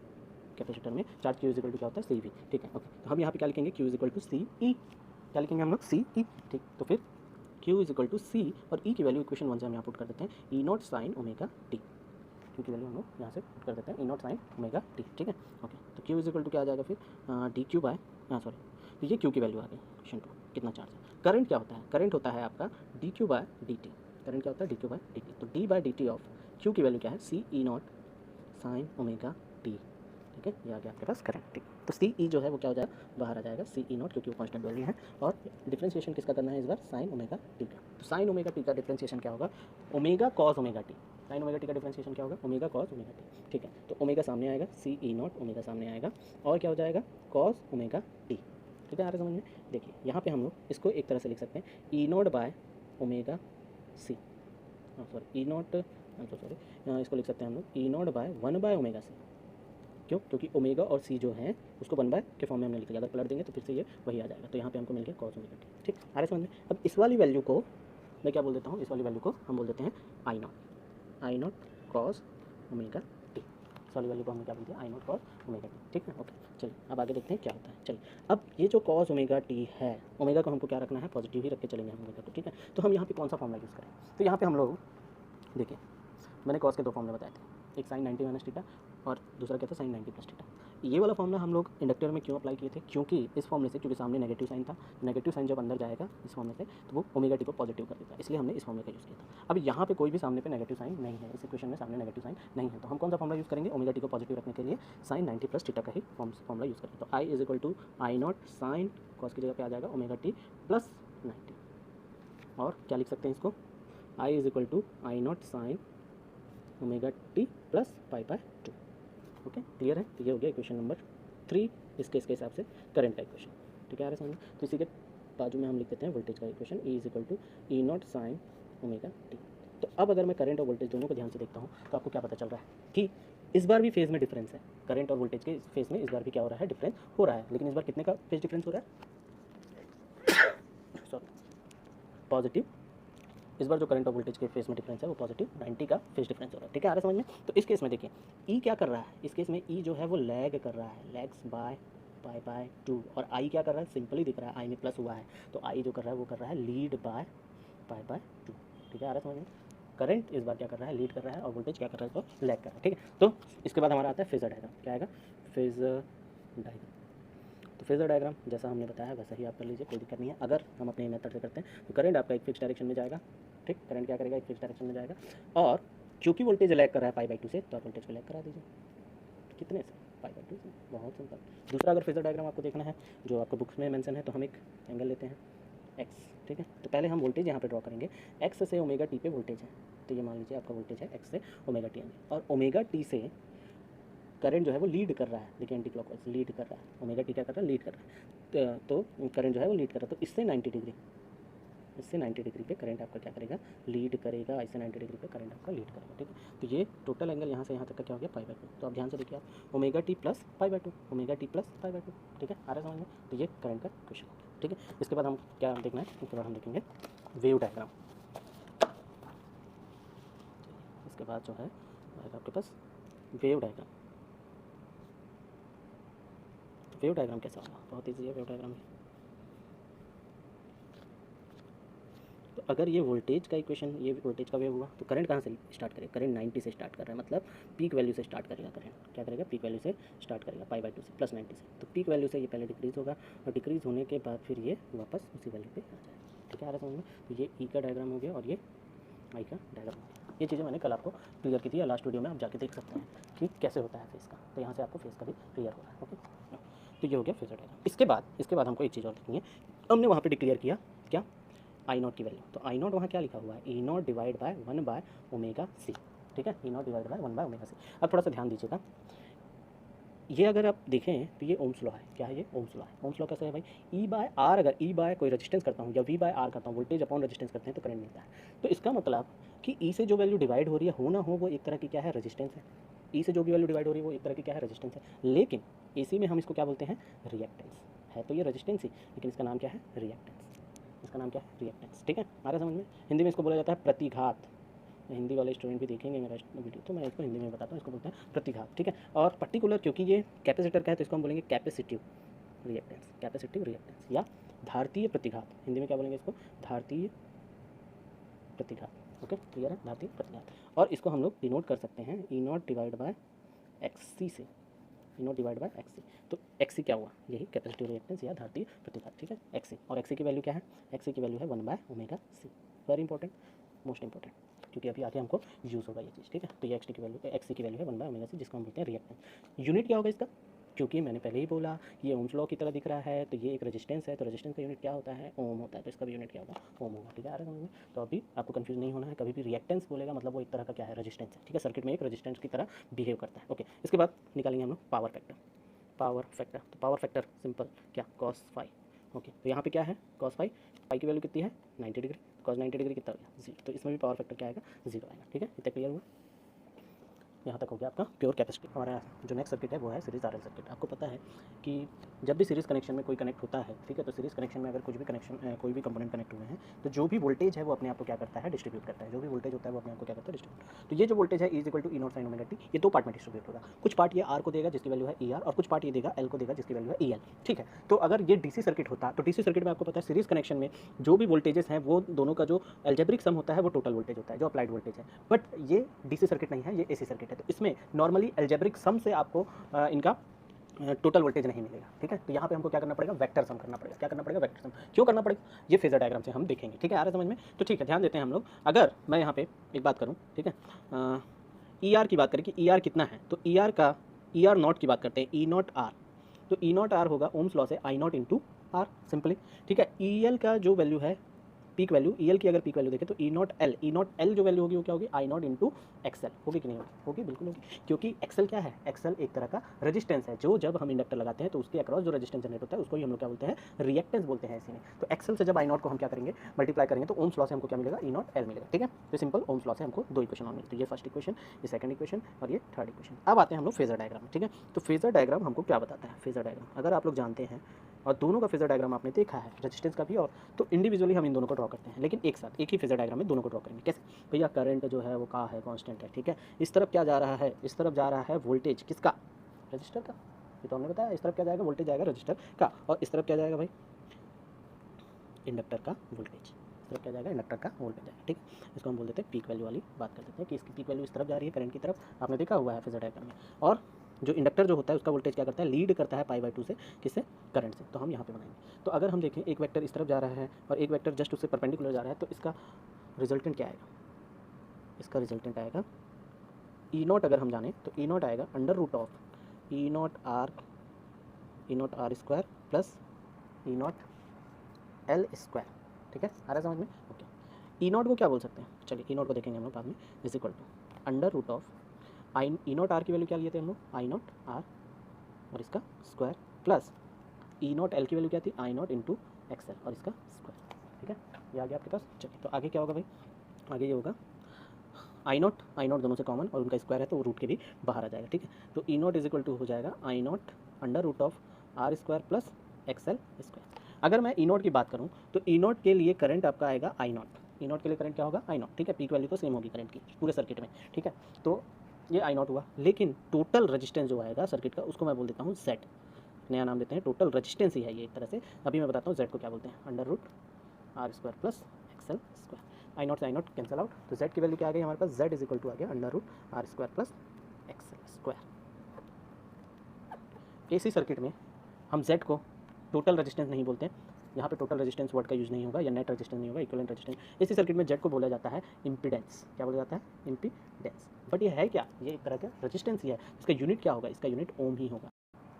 Capacitor में charge Q is equal to क्या होता है CV, ठीक है। ओके तो हम यहाँ पे क्या लिखेंगे, Q is equal to CE, क्या लिखेंगे हम लोग CE, ठीक। तो फिर Q is equal to C और E की वैल्यू इक्वेशन 1 से हम यहाँ पुट कर देते हैं E not sine omega T. Q की वैल्यू हम लोग यहाँ से पुट कर देते हैं E not sine omega T, ठीक है। ओके तो Q इज इक्वल टू क्या आ जाएगा फिर DQ बाय सॉरी, तो ये Q की वैल्यू आ गई क्वेश्चन 2, कितना चार्ज है। करंट क्या होता है, करंट होता है आपका DQ बाय DT, करंट क्या होता है DQ बाय DT। तो D by DT of Q की वैल्यू क्या है CE not sine omega T, ठीक है, ये आ गया आपके पास करंट, ठीक। तो CE जो है वो क्या हो जाएगा, बाहर आ जाएगा CE नॉट, क्योंकि वो कांस्टेंट वैल्यू है। और डिफरेंशिएशन किसका करना है इस बार, साइन ओमेगा टी का। तो साइन ओमेगा टी का डिफरेंशिएशन क्या होगा, omega cos omega T. Sign omega T का डिफरेंशिएशन क्या होगा, ओमेगा कॉस ओमेगा टी, ठीक है। तो ओमेगा सामने आएगा, CE नॉट ओमेगा सामने आएगा और क्या हो जाएगा कॉस ओमेगा टी, ठीक है। आ रहा समझ में। देखिए यहाँ पे हम लोग इसको एक तरह से लिख सकते हैं E not by omega C, sorry E not, sorry इसको लिख सकते हैं हम लोग E not by 1 by omega C. क्यों, क्योंकि ओमेगा और सी जो है उसको 1 बाय के फॉर्म में हमने लिख लिया, अगर पलट देंगे तो फिर से ये वही आ जाएगा। तो यहाँ पे हमको मिल गया कॉस ओमेगा टी, ठीक। आ रहा समझ में। अब इस वाली वैल्यू को मैं क्या बोल देता हूँ, इस वाली वैल्यू को हम बोल देते हैं I naught cos omega T. इस वाली वैल्यू को हमने क्या बोल दिया, आई नॉट कॉस ओमेगा टी, ठीक है। ओके चलिए अब आगे देखते हैं क्या होता है। चलिए अब ये जो कॉस ओमेगा टी है, ओमेगा को हमको क्या रखना है, पॉजिटिव ही रख के चलेंगे हम ओमेगा को, ठीक है। तो हम यहाँ पे कौन सा फॉर्मूला यूज़ करें, तो यहाँ पे हम लोग देखिए मैंने कॉस के 2 फॉर्मूले बताए थे, एक साइन 90 माइनस थीटा और दूसरा क्या था साइन 90 प्लस थीटा। ये वाला फॉर्मूला हम लोग इंडक्टर में क्यों अप्लाई किए थे, क्योंकि इस फॉर्मूले से, क्योंकि सामने नेगेटिव साइन था, नेगेटिव साइन जब अंदर जाएगा इस फॉर्मूले से तो वो ओमेगा टी को पॉजिटिव कर देता है, इसलिए हमने इस फॉर्मूले का यूज़ किया था। अब यहाँ पे कोई भी सामने पे नेगेटिव साइन नहीं है, इस इक्वेशन में सामने नेगेटिव साइन नहीं है, तो हम कौन सा फॉर्मूला यूज़ करेंगे, ओमेगा टी को पॉजिटिव रखने के लिए साइन 90 प्लस थीटा का ही फॉर्मूला यूज़ करेंगे। तो I is equal to I not sine cos की जगह पे आ जाएगा ओमेगा टी प्लस 90, और क्या लिख सकते हैं इसको, I is equal to I not sine omega t plus pi by 2। Okay clear है। तो ये हो गया इक्वेशन नंबर 3 इसके हिसाब से करंट का इक्वेशन, ठीक है। आ रहा समझ में। तो इसी के बाजू में हम लिख देते हैं वोल्टेज का equation, E is equal to E not sine omega T. तो अब अगर मैं करंट और वोल्टेज दोनों को ध्यान से देखता हूँ तो आपको क्या पता चल रहा है कि इस बार भी फेज़ में डिफरेंस है, करंट और वोल्टेज के फेज़ में इस बार भी क्या हो रहा है, डिफरेंस हो रहा है। लेकिन इस बार कितने का फेज़ डिफरेंस हो रहा है, सॉरी पॉजिटिव। इस बार जो करंट और वोल्टेज के फेस में डिफरेंस है वो पॉजिटिव 90 का फेस डिफरेंस हो रहा है, ठीक है। आ रहा समझ में। तो इस केस में देखिए ई क्या कर रहा है, इस केस में ई जो है वो लैग कर रहा है, लैग्स बाय पाई बाय 2, और आई क्या कर रहा है, सिंपली दिख रहा है, आई में प्लस हुआ है, तो आई जो कर रहा है वो कर रहा है लीड बाय पाई बाय 2, ठीक है। आ रहा समझ में। करंट इस बार क्या कर रहा है, लीड कर रहा है, और वोल्टेज क्या कर रहा है, तो लैग कर रहा है, ठीक है। तो इसके बाद हमारा आता है फेजर डायग्राम, क्या आएगा, फेजर डायग्राम। तो फेजर डायग्राम जैसा हमने बताया वैसा ही आप कर लीजिए, कोई दिक्कत नहीं है। अगर हम अपने मेथड से करते हैं तो करंट आपका एक फिक्स डायरेक्शन में जाएगा, ठीक, करंट क्या करेगा, एक फिक्स डायरेक्शन में जाएगा, और क्योंकि वोल्टेज लैग कर रहा है पाई बाय 2 से, तो आप वोल्टेज को लैग करा दीजिए, कितने से, पाई बाय 2 से, बहुत सिंपल। दूसरा अगर फेजर डायग्राम आपको देखना है जो आपको बुक्स में मेंशन है, तो हम एक एंगल लेते हैं एक्स, ठीक है। तो पहले हम वोल्टेज यहाँ पे ड्रॉ करेंगे, एक्स से ओमेगा टी पे वोल्टेज है, तो ये मान लीजिए आपका वोल्टेज है एक्स से ओमेगा टी, और ओमेगा टी से करंट जो है वो लीड कर रहा है, देखिए एंटी क्लॉकवाइज लीड कर रहा है, ओमेगा टी क्या कर रहा है, लीड कर रहा है, तो करंट जो है वो लीड कर रहा है, तो इससे 90 डिग्री, इससे 90 डिग्री पे करंट आपका क्या करेगा, लीड करेगा, इससे 90 डिग्री पे करंट आपका लीड करेगा, ठीक है। तो ये टोटल एंगल यहाँ से यहाँ तक का क्या हो गया, पाई बाय 2। तो आप ध्यान से देखिए आप, omega t plus pi by 2, omega t plus pi by 2, ठीक है। आ रहा समझ में। तो ये करंट का क्वेश्चन हो गया, ठीक है। इसके बाद हम क्या देखना है, इसके बाद हम देखेंगे वेव डायग्राम। इसके बाद जो है आपके पास वेव डायग्राम। वेव डायग्राम कैसा होगा, बहुत ईजी है वेव डायग्राम। तो अगर ये वोल्टेज का इक्वेशन, ये वोल्टेज का वेव हुआ, तो करंट कहाँ से स्टार्ट करेगा, करंट 90 से स्टार्ट कर रहा है, मतलब पीक वैल्यू से स्टार्ट करेगा करंट, क्या करेगा, पीक वैल्यू से स्टार्ट करेगा पाई बाय 2 से प्लस 90 से। तो पीक वैल्यू से ये पहले डिक्रीज़ होगा, और डिक्रीज़ होने के बाद फिर ये वापस उसी वैल्यू पे आ जाएगा, ठीक है। आ रहा समझ में। तो ये ई का डायग्राम हो गया और ये आई का डायग्राम हो गया। ये चीज़ें मैंने कल आपको क्लियर की थी, या लास्ट वीडियो में आप जाके देख सकते हैं कि कैसे होता है फेस का, तो यहाँ से आपको फेस का भी क्लियर हो रहा है, ओके। तो ये हो गया फेजर डायग्राम। इसके बाद हमको एक चीज़ और देखनी है, हमने वहाँ पे डिक्लेयर किया क्या, आई नॉट की वैल्यू। तो आई नॉट वहाँ क्या लिखा हुआ है, E naught divide by 1 by omega C, ठीक है, E naught divide by 1 by omega C. अब थोड़ा सा ध्यान दीजिएगा, ये अगर आप देखें तो ये ओम्स लॉ है। क्या है ये? ओम्स लॉ है। ओम्स लॉ कैसे है भाई? ई बाय आर, अगर ई बाय कोई रेजिस्टेंस करता हूँ या वी बाय आर करता हूँ, वोल्टेज अपॉन रेजिस्टेंस करते हैं तो करंट मिलता है। तो इसका मतलब कि ई से जो वैल्यू डिवाइड हो रही है, हो ना हो, वो एक तरह की क्या है? रेजिस्टेंस है। ई से जो भी वैल्यू डिवाइड हो रही है वो एक तरह की क्या है? रेजिस्टेंस है। लेकिन एसी में हम इसको क्या बोलते हैं? रिएक्टेंस। है तो ये रेजिस्टेंस ही, लेकिन इसका नाम क्या है? रिएक्टेंस। इसका नाम क्या है? रिएक्टेंस। ठीक है, आ रहा है समझ में? हिंदी में इसको बोला जाता है प्रतिघात। हिंदी वाले स्टूडेंट भी देखेंगे मेरा वीडियो तो मैं इसको हिंदी में बताता हूँ। इसको बोलते हैं प्रतिघात। ठीक है, और पर्टिकुलर क्योंकि ये कैपेसिटर का है तो इसको हम बोलेंगे कैपेसिटिव रिएक्टेंस। कैपेसिटिव रिएक्टेंस या धारतीय प्रतिघात। हिंदी में क्या बोलेंगे इसको? धारतीय प्रतिघात। ओके, क्लियर है? धारतीय प्रतिघात। और इसको हम लोग डिनोट कर सकते हैं ई नॉट डिवाइड बाय एक्स से। E naught divide bye x. तो एक्स क्या हुआ? यही कैपेसिटिव रिएक्टेंस या धारतीय प्रतिघात। ठीक है, एक्स। और एक्स की वैल्यू क्या है? एक्स की वैल्यू है 1/ωc। Very important, most important, क्योंकि अभी आगे हमको यूज़ होगा ये चीज़। ठीक है, तो ये एक्स की वैल्यू है 1/ωc, जिसको हम बोलते हैं रिएक्टेंस। यूनिट क्या होगा इसका? क्योंकि मैंने पहले ही बोला ये ओम्स लॉ की तरह दिख रहा है, तो ये एक रेजिस्टेंस है, तो रेजिस्टेंस का यूनिट क्या होता है? ओम होता है। तो इसका भी यूनिट क्या होगा? ओम होगा। ठीक है, आ रहा है समझ में? तो अभी आपको कंफ्यूज नहीं होना है। कभी भी रिएक्टेंस बोलेगा मतलब वो एक तरह का क्या है? रेजिस्टेंस है। ठीक है, सर्किट में एक रेजिस्टेंस की तरह बिहेव करता है। ओके, इसके बाद निकालेंगे हम लोग पावर फैक्टर। पावर फैक्टर, तो पावर फैक्टर सिंपल क्या? cos phi. ओके, तो यहाँ पे क्या है? cos phi. फाई की वैल्यू कितनी है? 90 डिग्री। cos 90 डिग्री कितना हो गया? 0। तो इसमें भी पावर फैक्टर क्या आएगा? 0 आएगा। ठीक है, इतना क्लियर हुआ? यहाँ तक हो गया आपका प्योर कैपेसिटी। हमारा जो नेक्स्ट सर्किट है वो है सीरीज आरएल सर्किट। आपको पता है कि जब भी सीरीज कनेक्शन में कोई कनेक्ट होता है, ठीक है, तो सीरीज कनेक्शन में अगर कुछ भी कनेक्शन कोई भी कंपोनेंट कनेक्ट हुए हैं तो जो भी वोल्टेज है वो अपने आप को क्या करता है? डिस्ट्रीब्यूट करता है। जो भी वोल्टेज होता है वो अपने आप को क्या करता है? डिस्ट्रीब्यूट। तो ये जो वोल्टेज है is equal to E not sine omega t, ये दो पार्ट में डिस्ट्रीब्यूट होगा। कुछ पार्ट ये आर को देगा जिसकी वैल्यू है ई आर, और कुछ पार्ट ये देगा एल को देगा जिसकी वैल्यू है ई एल। ठीक है, तो अगर ये डीसी सर्किट होता तो डीसी सर्किट में आपको पता है सीरीज कनेक्शन में जो भी वोल्टेजेस हैं वो दोनों का जो एल्जेब्रिक सम होता है वो टोटल वोल्टेज होता है, जो अप्लाइड वोल्टेज है। बट ये डीसी सर्किट नहीं है, ये एसी सर्किट है। तो इसमें नॉर्मली एल्जेब्रिक सम से आपको इनका टोटल वोल्टेज नहीं मिलेगा। ठीक है, तो यहाँ पे हमको क्या करना पड़ेगा? वेक्टर सम करना पड़ेगा। क्या करना पड़ेगा? Vector sum. क्यों करना पड़ेगा? ये फेजर डायग्राम से हम देखेंगे। ठीक है, आ रहा है समझ में? तो ठीक है, ध्यान देते हैं हम लोग। अगर मैं यहाँ पे एक बात करूँ, ठीक है, ई आर की बात करें कि ई आर कितना है, तो ई आर का ई आर नॉट की बात करते हैं, ई नॉट आर। तो ई नॉट आर होगा ओम्स लॉ से I naught into R, simply. ठीक है, ई एल का जो वैल्यू है पीक वैल्यू, ई एल की अगर पीक वैल्यू देखें तो ई नॉट एल जो वैल्यू होगी वो क्या होगी? आई नॉट इंटू एक्सएल। होगी कि नहीं होगी? होगी, बिल्कुल होगी, क्योंकि एक्सएल क्या है? एक्सएल एक तरह का रेजिस्टेंस है, जो जब हम इंडक्टर लगाते हैं तो उसके अक्रॉस जो रेजिस्टेंस जनरेट होता है उसको ही हम लोग क्या बोलते हैं? रिएक्टेंस बोलते हैं इसी में। तो एक्सएल से जब आई नॉट को हम क्या करेंगे? मल्टीप्लाई करेंगे, तो ओम्स लॉ से हमको क्या मिलेगा? ई नॉट एल मिलेगा। ठीक है, तो सिंपल ओम्स लॉ से हमको दो इक्वेशन और मिलती है। तो ये फर्स्ट इक्वेशन, ये सेकंड इक्वेशन और ये थर्ड इक्वेशन। अब आते हैं हम लोग फेजर डायग्राम में। ठीक है, तो फेजर डायग्राम हमको क्या बताता है? फेजर डायग्राम अगर आप लोग जानते हैं और दोनों का फेजर डायग्राम आपने देखा है, रेजिस्टेंस का भी, और तो इंडिविजुअली हम इन दोनों को ड्रॉ करते हैं, लेकिन एक साथ एक ही फेजर डायग्राम में दोनों को ड्रॉ करेंगे। कैसे? भैया करंट जो है वो का है? कांस्टेंट है। ठीक है, इस तरफ क्या जा रहा है? इस तरफ जा रहा है वोल्टेज किसका? रजिस्टर का। ये तो हमने बताया, इस तरफ क्या जाएगा? वोल्टेज जाएगा रजिस्टर का, और इस तरफ क्या जाएगा भाई? इंडक्टर का वोल्टेज। इस तरफ क्या जाएगा? इंडक्टर का वोल्टेज जाएगा। ठीक, इसको हम बोल देते हैं पीक वैल्यू वाली बात कर देते हैं कि इसकी पीक वैल्यू इस तरफ जा रही है करंट की तरफ, आपने देखा हुआ है फेजर डायग्राम में। और जो इंडक्टर जो होता है उसका वोल्टेज क्या करता है? लीड करता है π/2 से, किससे? करंट से। तो हम यहाँ पे बनाएंगे। तो अगर हम देखें एक वेक्टर इस तरफ जा रहा है और एक वेक्टर जस्ट उससे परपेंडिकुलर जा रहा है, तो इसका रिजल्टेंट क्या आएगा? इसका रिजल्टेंट आएगा ई नॉट। अगर हम जाने तो ई नॉट आएगा under root of E naught R square plus E naught L square. ठीक है, आ रहा है समझ में? ओके, ई नॉट को क्या बोल सकते हैं? चलिए ई नॉट को देखेंगे हम लोग बाद में। Is equal to under root of I E naught R की वैल्यू क्या लिए थे हम लोग? आई नॉट आर और इसका square plus E naught L की वैल्यू क्या थी? आई नॉट इंटू एक्सएल और इसका स्क्वायर। ठीक है, ये आ गया आपके पास। चलिए, तो आगे क्या होगा भाई? आगे ये होगा आई नॉट दोनों से कॉमन और उनका स्क्वायर है तो वो रूट के भी बाहर आ जाएगा। ठीक है, तो E naught is equal to हो जाएगा I naught under root of R square plus XL square. अगर मैं ई नॉट की बात करूँ तो ई नॉट के लिए करंट आपका आएगा आई नॉट। ई नॉट के लिए करंट क्या होगा? I not. ठीक है, पीक वैल्यू तो सेम होगी करंट की पूरे सर्किट में। ठीक है, तो ये आई नॉट हुआ, लेकिन टोटल रजिस्टेंस जो आएगा सर्किट का उसको मैं बोल देता हूँ जेड। नया नाम देते हैं, टोटल रजिस्टेंस ही है ये एक तरह से। अभी मैं बताता हूँ जेड को क्या बोलते हैं। Under root R square plus XL square. I naught से आई नॉट कैंसिल आउट, तो जेड की वैल्यू क्या आ गई हमारे पास? जेड इज इक्वल टू आ गया under root R square plus XL square. AC circuit में हम जेड को टोटल रेजिस्टेंस नहीं बोलते हैं, यहाँ पे टोटल रेजिस्टेंस वर्ड का यूज़ नहीं होगा, या नेट रेजिस्टेंस नहीं होगा, इक्विवेलेंट रेजिस्टेंस। इसी सर्किट में जेड को बोला जाता है इम्पीडेंस। क्या बोला जाता है? इम्पीडेंस। बट ये है क्या? ये एक तरह का रेजिस्टेंस ही है। इसका यूनिट क्या होगा? इसका यूनिट ओम ही होगा।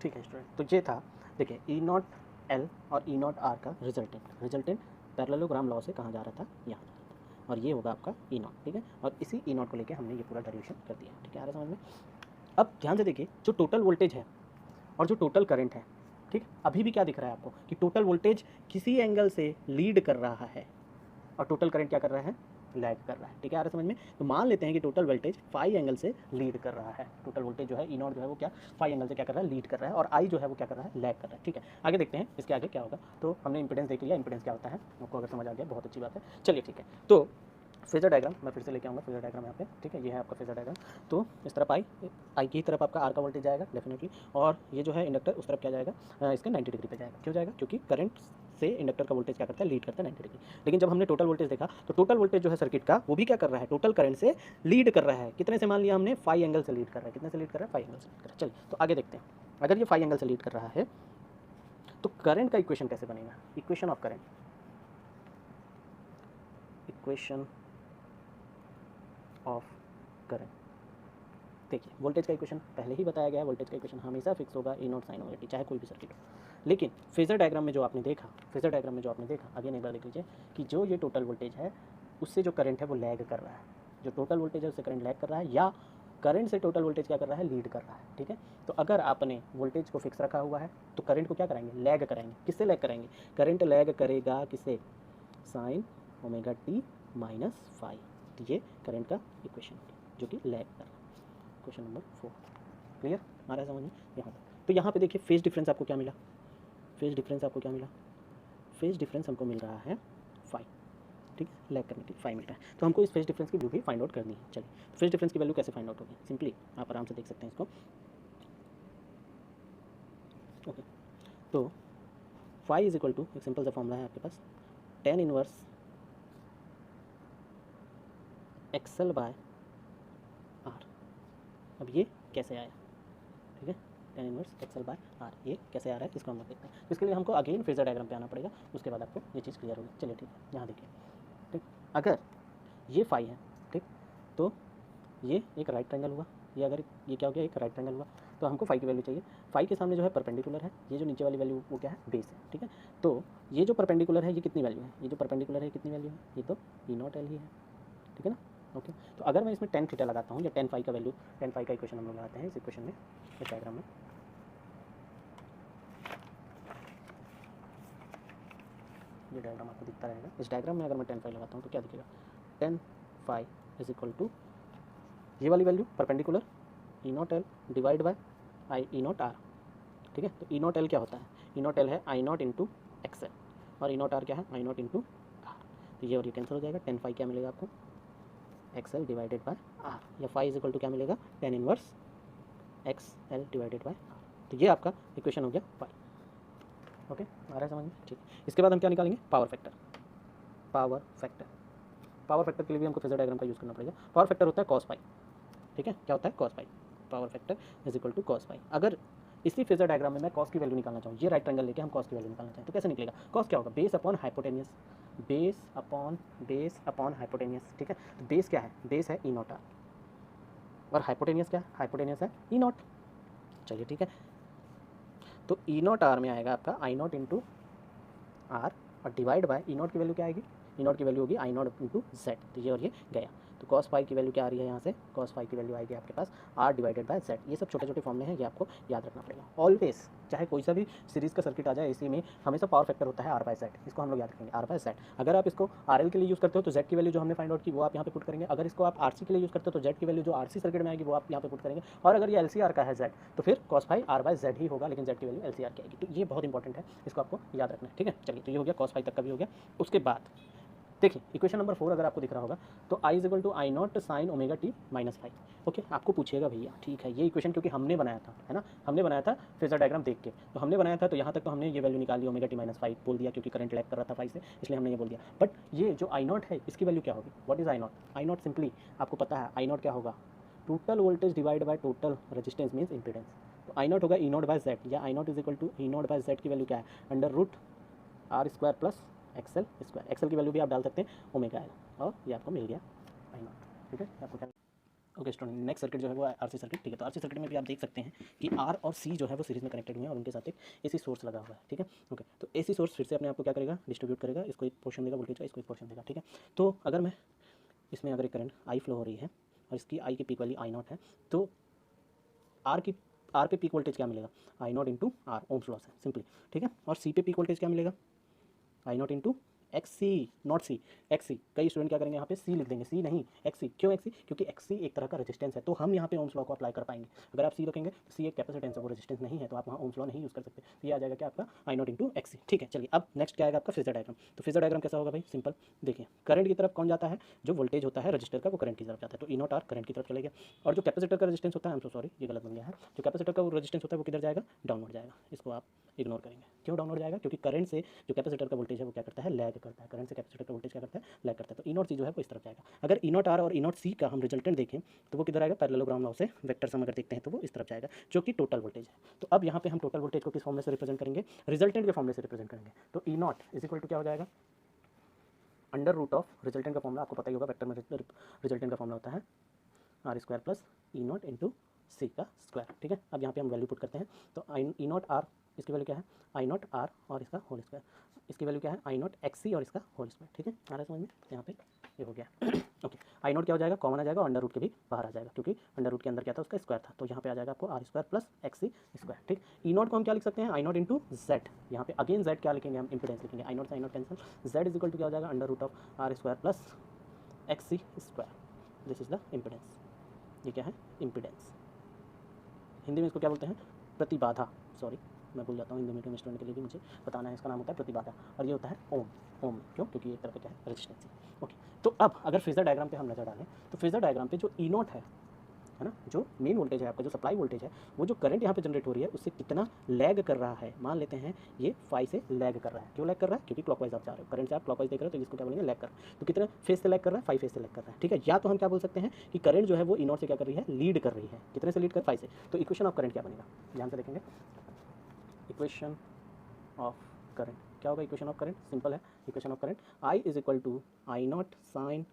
ठीक है स्टूडेंट, तो ये था, देखिए ई नॉट एल और ई नॉट आर का रिजल्टेंट पैरेललोग्राम लॉ से कहाँ जा रहा था? यहाँ जा रहा था, और ये होगा आपका ई नॉट। ठीक है, और इसी ई नॉट को लेकर हमने ये पूरा डेरिवेशन कर दिया। ठीक है, आ रहा समझ में? अब ध्यान से देखिए, जो टोटल वोल्टेज है और जो टोटल करंट है, ठीक, अभी भी क्या दिख रहा है आपको कि टोटल वोल्टेज किसी एंगल से लीड कर रहा है और टोटल करंट क्या कर रहा है, लैग कर रहा है। ठीक है, आ रहा है समझ में? तो मान लेते हैं कि टोटल वोल्टेज फाई एंगल से लीड कर रहा है। टोटल वोल्टेज जो है ई नॉट जो है वो क्या फाई एंगल से क्या कर रहा है, लीड कर रहा है, और आई जो है वो क्या कर रहा है, लैग कर रहा है। ठीक है, आगे देखते हैं इसके आगे क्या होगा। तो हमने इंपेडेंस देख लिया, इंपेडेंस क्या होता है आपको अगर समझ आ गया बहुत अच्छी बात है। चलिए ठीक है, तो फेजर डायग्राम मैं फिर से लेके आऊँगा, फेजर डायग्राम यहाँ पे। ठीक है, ये है आपका फेजर डायग्राम। तो इस तरफ आई की तरफ आपका आर का वोल्टेज जाएगा डेफिनेटली, और ये जो है इंडक्टर उस तरफ क्या जाएगा, इसके 90 डिग्री पे जाएगा। क्यों जाएगा? क्योंकि करंट से इंडक्टर का वोल्टेज क्या करता है, लीड करता है 90 डिग्री। लेकिन जब हमने टोटल वोल्टेज देखा तो टोटल वोल्टेज जो है सर्किट का वो भी क्या कर रहा है, टोटल करंट से लीड कर रहा है। कितने से मान लिया हमने, फाई एंगल से लीड कर रहा है। कितने से लीड कर रहा है, फाई एंगल से लीड कर रहा है। चलिए तो आगे देखते हैं, अगर ये फाई एंगल से लीड कर रहा है तो करंट का इक्वेशन कैसे बनेगा, equation of current, equation of current. देखिए वोल्टेज का इक्वेशन पहले ही बताया गया है, वोल्टेज का इक्वेशन हमेशा फिक्स होगा, E not sine omega T, चाहे कोई भी सर्किट हो। लेकिन फेजर डायग्राम में जो आपने देखा, फेजर डायग्राम में जो आपने देखा, अगेन एक बार देख लीजिए कि जो ये टोटल वोल्टेज है उससे जो करंट है वो लैग कर रहा है। जो टोटल वोल्टेज है उससे करंट लैग कर रहा है, या करंट से टोटल वोल्टेज क्या कर रहा है, लीड कर रहा है। ठीक है, तो अगर आपने वोल्टेज को फिक्स रखा हुआ है तो करंट को क्या कराएंगे, लैग कराएंगे। किससे लैग कराएंगे, करंट लैग करेगा किससे, sine omega t minus phi. तो ये करंट का इक्वेशन जो कि लैग कर रहा है। क्वेश्चन नंबर 4 क्लियर आ रहा है समझ में यहाँ तक। तो यहाँ पे देखिए फेज डिफरेंस आपको क्या मिला, फेज डिफरेंस आपको क्या मिला, फेज डिफरेंस हमको मिल रहा है फाई। ठीक है, लैग करने की फाई मिल रहा है। तो हमको इस फेज डिफरेंस की वैल्यू भी फाइंड आउट करनी है। चलिए तो फेज डिफरेंस की वैल्यू कैसे फाइंड आउट होगी, सिंपली आप आराम से देख सकते हैं इसको। ओके, तो फाई इज इक्वल टू, एक सिंपल सा फॉर्मूला है आपके पास, tan inverse X L by R. अब ये कैसे आया, ठीक है, tan inverse X L by R, ये कैसे आ रहा है इसको हम लोग देखते हैं। इसके लिए हमको अगेन फेजर डायग्राम पे आना पड़ेगा, उसके बाद आपको ये चीज़ क्लियर होगी। चलिए ठीक है, यहाँ देखिए, ठीक, अगर ये फाई है, ठीक, तो ये एक राइट ट्रायंगल हुआ, ये अगर ये क्या हो गया, एक राइट ट्रायंगल हुआ, तो हमको फाई की वैल्यू चाहिए। फाई के सामने जो है परपेंडिकुलर है, ये जो नीचे वाली वैल्यू वो क्या है, बेस है। ठीक है, तो ये जो परपेंडिकुलर है ये कितनी वैल्यू है, ये जो परपेंडिकुलर है कितनी वैल्यू है, ये तो ई नॉट एल ही है। ठीक है ना, ओके। तो अगर मैं इसमें टेन थीटा लगाता हूँ या टेन फाई का वैल्यू, टेन फाई का इक्वेशन हम लोग लगाते हैं इस इक्वेशन में, इस डायग्राम में, ये डायग्राम आपको दिखता रहेगा। इस डायग्राम में अगर मैं टेन फाई लगाता हूँ तो क्या दिखेगा, tan phi is equal to ये वाली value perpendicular E naught L divide by I E naught R. ठीक है, तो ई नॉट एल क्या होता है, ई नॉट एल है आई नॉट इंटू एक्सएल, और ई नॉट आर क्या है, आई नॉट इंटू आर। तो ये और ये कैंसिल हो जाएगा, टेन फाई क्या मिलेगा आपको, एक्सएल डिवाइडेड बाय आर, या फाई इज इक्वल टू क्या मिलेगा, tan inverse XL divided by R. तो ये आपका इक्वेशन हो गया फाई। ओके, आ रहा है समझ में, ठीक। इसके बाद हम क्या निकालेंगे, power factor. Power factor, power factor के लिए भी हमको फेजर डायग्राम का यूज़ करना पड़ेगा। पावर फैक्टर होता है कॉस पाई। ठीक है, क्या होता है, cos pi. Power factor is equal to cos pi. अगर इसी फेजर डायग्राम में मैं कॉस की वैल्यू निकालना चाहूँ, ये राइट ट्रायंगल लेके हम कॉस की वैल्यू निकालना चाहें तो कैसे निकलेगा, कॉस क्या होगा, base upon hypotenuse, base upon hypotenuse. ठीक है, तो बेस क्या है, बेस है ई नॉट आर, और हाइपोटेनियस क्या है, हाइपोटेनियस है ई नॉट। चलिए ठीक है, तो ई नॉट आर में आएगा आपका आई नॉट इंटू आर, और डिवाइड बाय ई नॉट की वैल्यू क्या आएगी, ई नॉट की वैल्यू होगी आई नॉट इंटू जेड। तो ये और ये गया, तो कॉस फाई की वैल्यू क्या आ रही है यहाँ से, कॉस फाई की वैल्यू आएगी आपके पास आर डिवाइडेड बाय जेड। ये सब छोटे छोटे फॉर्मूले हैं, ये आपको याद रखना पड़ेगा ऑलवेज। चाहे कोई सा भी सीरीज़ का सर्किट आ जाए, इसी में हमेशा पावर फैक्टर होता है आर बाय जेड, इसको हम लोग याद रखेंगे, आर बाय जेड। अगर आप इसको आर एल के लिए यूज़ करते हो तो जेड की वैल्यू जो हमने फाइंड आउट की वो आप यहाँ पे पुट करेंगे। अगर इसको आप आर सी के लिए यूज़ करते हो तो जेड की वैल्यू जो आर सी सर्किट में आएगी वो आप यहाँ पे पुट करेंगे। और अगर ये एल सी आर का है जेड तो फिर cos phi R by Z ही होगा, लेकिन जेड की वैल्यू एल सी आर की आएगी। तो ये बहुत इंपॉर्टेंट है, इसको आपको याद रखना है। ठीक है, चलिए तो ये हो गया, कॉस फाई तक का भी हो गया। उसके बाद देखिए इक्वेशन नंबर 4 अगर आपको दिख रहा होगा तो I is equal to I not sine omega t minus phi. Okay, आपको पूछेगा भैया ठीक है, ये इक्वेशन क्योंकि हमने बनाया था, है ना, हमने बनाया था फेजर डायग्राम देख के, तो हमने बनाया था, तो यहाँ तक तो हमने ये वैल्यू निकाली, ओमेगा टी माइनस फाई बोल दिया क्योंकि करंट लैग कर रहा था फाई से, इसलिए हमने ये बोल दिया। बट ये जो आई नॉट है इसकी वैल्यू क्या होगी, what is I naught, I naught simply आपको पता है आई नॉट क्या होगा, total voltage divide by total resistance means impedance. तो आई नॉट होगा ई नॉट बाय जेड, या I naught is equal to E not by Z की value क्या है, under root R square plus XL square. X L की value भी आप डाल सकते हैं ओमेगा एल, और ये आपको मिल गया आई नॉट। ठीक है, आपको क्या, ओके स्टूडेंट, नेक्स्ट सर्किट जो है वो आरसी सर्किट। ठीक है, तो आरसी सर्किट में भी आप देख सकते हैं कि आर और सी जो है वो सीरीज में कनेक्टेड हुए हैं और उनके साथ एक एसी सोर्स लगा हुआ है। ठीक है, ओके, तो एसी सोर्स फिर से अपने आपको क्या करेगा, डिस्ट्रीब्यूट करेगा, इसको एक पोर्शन देगा वोल्टेज का, इसको एक पोर्शन देगा। ठीक है, तो अगर मैं इसमें अगर एक करंट आई फ्लो हो रही है और इसकी आई की पीक वैल्यू आई नॉट है, तो आर पे पीक वोल्टेज क्या मिलेगा, I naught into R, Ohm's law से सिंपली, ठीक है। और सी पे पीक वोल्टेज क्या मिलेगा, I naught into X C, naught C, X C. कई स्टूडेंट क्या करेंगे यहाँ पे सी लिख देंगे, सी नहीं एक्स सी। क्यों एक्स सी, क्योंकि एक्स सी एक तरह का रेजिस्टेंस है, तो हम यहाँ पे ओम्स लॉ को अप्लाई कर पाएंगे। अगर आप सी रखेंगे तो सी एक कैपेसिटेंस है, वो रेजिस्टेंस नहीं है, तो आप वहाँ ओम्स लॉ नहीं यूज़ कर सकते। तो ये आ जाएगा क्या आपका आई नॉट इंटू एक्स सी, ठीक है। चलिए अब नेक्स्ट क्या आएगा आपका फेजर डायग्राम। तो फेजर डायग्राम कैसा होगा भाई, सिंपल, देखिए करंट की तरफ कौन जाता है, जो वोल्टेज होता है रजिस्टर का वो करंट की तरफ जाता है, तो ई नॉट आर करंट की तरफ चलेगा। और जो कैपेसिटर का रेजिस्टेंस होता है, सॉरी ये गलत बन गया है, जो कैपेसिटर का रेजिस्टेंस होता है वो किधर जाएगा, डाउनवर्ड जाएगा। इसको आप इग्नोर करेंगे। क्यों डाउनवर्ड जाएगा, क्योंकि करंट से जो कैपेसिटर का वोल्टेज है वो क्या करता है, लैग करता है। करंट से कैपेसिटर का वोल्टेज क्या करता है, लैग करता है। तो ई नॉट सी जो है वो इस तरफ जाएगा। अगर ई नॉट आर और ई नॉट सी का हम रिजल्टेंट देखें तो वो किधर आएगा, पैरेललोग्राम लॉ से वेक्टर सम अगर देखते हैं तो वो इस तरफ जाएगा, जो कि टोटल वोल्टेज है। तो अब यहाँ पे हम टोटल वोल्टेज को किस फॉर्मूले से रिप्रेजेंट करेंगे, रिजल्टेंट के फॉर्मूले से रिप्रेजेंट करेंगे। तो E naught is equal to क्या हो जाएगा, अंडर रूट ऑफ रिजल्टेंट का फॉर्मूला आपको पता ही होगा, वेक्टर में रिजल्टेंट का फॉर्मूला होता है R square plus E naught into C का स्क्वायर, ठीक है। अब यहाँ पे हम वैल्यू पुट करते हैं, तो आई ई नॉट आर, इसकी वैल्यू क्या है, आई नॉट आर और इसका होल स्क्वायर, इसकी वैल्यू क्या है, आई नॉट एक्स सी और इसका होल स्क्वायर, ठीक है। आ रहा है समझ में, यहाँ पे ये हो गया ओके। आई नॉट क्या हो जाएगा, कॉमन आ जाएगा, अंडर रूट के भी बाहर आ जाएगा, क्योंकि अंडर रूट के अंदर क्या था, उसका स्क्वायर था, तो यहाँ पे आ जाएगा आपको R square plus X C square, ठीक। ई नॉट को हम क्या लिख सकते हैं, आई नॉट इंटू जेड, यहाँ पे अगेन जेड क्या लिखेंगे हम, इंपिडेंस लिखेंगे, आई नॉट से I naught cancel, Z is equal to क्या हो जाएगा, under root of R square plus X C square, this is the impedance. ये क्या है, इम्पिडेंस। हिंदी में इसको क्या बोलते हैं, प्रतिबाधा, सॉरी मैं भूल जाता हूँ, हिंदी मीडियम स्टूडेंट के लिए भी मुझे बताना है, इसका नाम होता है प्रतिबाधा, और ये होता है ओम। ओम क्यों, क्योंकि एक तरह का क्या है, रेजिस्टेंस। ओके, तो अब अगर फेजर डायग्राम पे हम नजर डालें तो फेजर डायग्राम पे जो ई नॉट है ना, जो मेन वोल्टेज है आपका, जो सप्लाई वोल्टेज है, वो जो करंट यहाँ पे जनरेट हो रही है उससे कितना लैग कर रहा है, मान लेते हैं ये फाई से लैग कर रहा है। क्यों लैग कर रहा है, क्योंकि क्लॉकवाइज आप जा रहे हो, करंट से आप क्लॉकवाइज देख रहे हो, तो इसको क्या बोलेंगे, लैग कर रहा है। तो कितना फेज से लैग कर रहा है, फाई फेज से लैग कर रहा है, ठीक है। या तो हम क्या बोल सकते हैं कि करंट जो है वो ई नॉट से क्या कर रही है, लीड कर रही है, कितने से लीड कर, फाई से। तो इक्वेशन ऑफ करंट क्या बनेगा, ध्यान से देखेंगे, इक्वेशन ऑफ करंट क्या होगा, इक्वेशन ऑफ करंट सिंपल है, equation of current I is equal to I not sine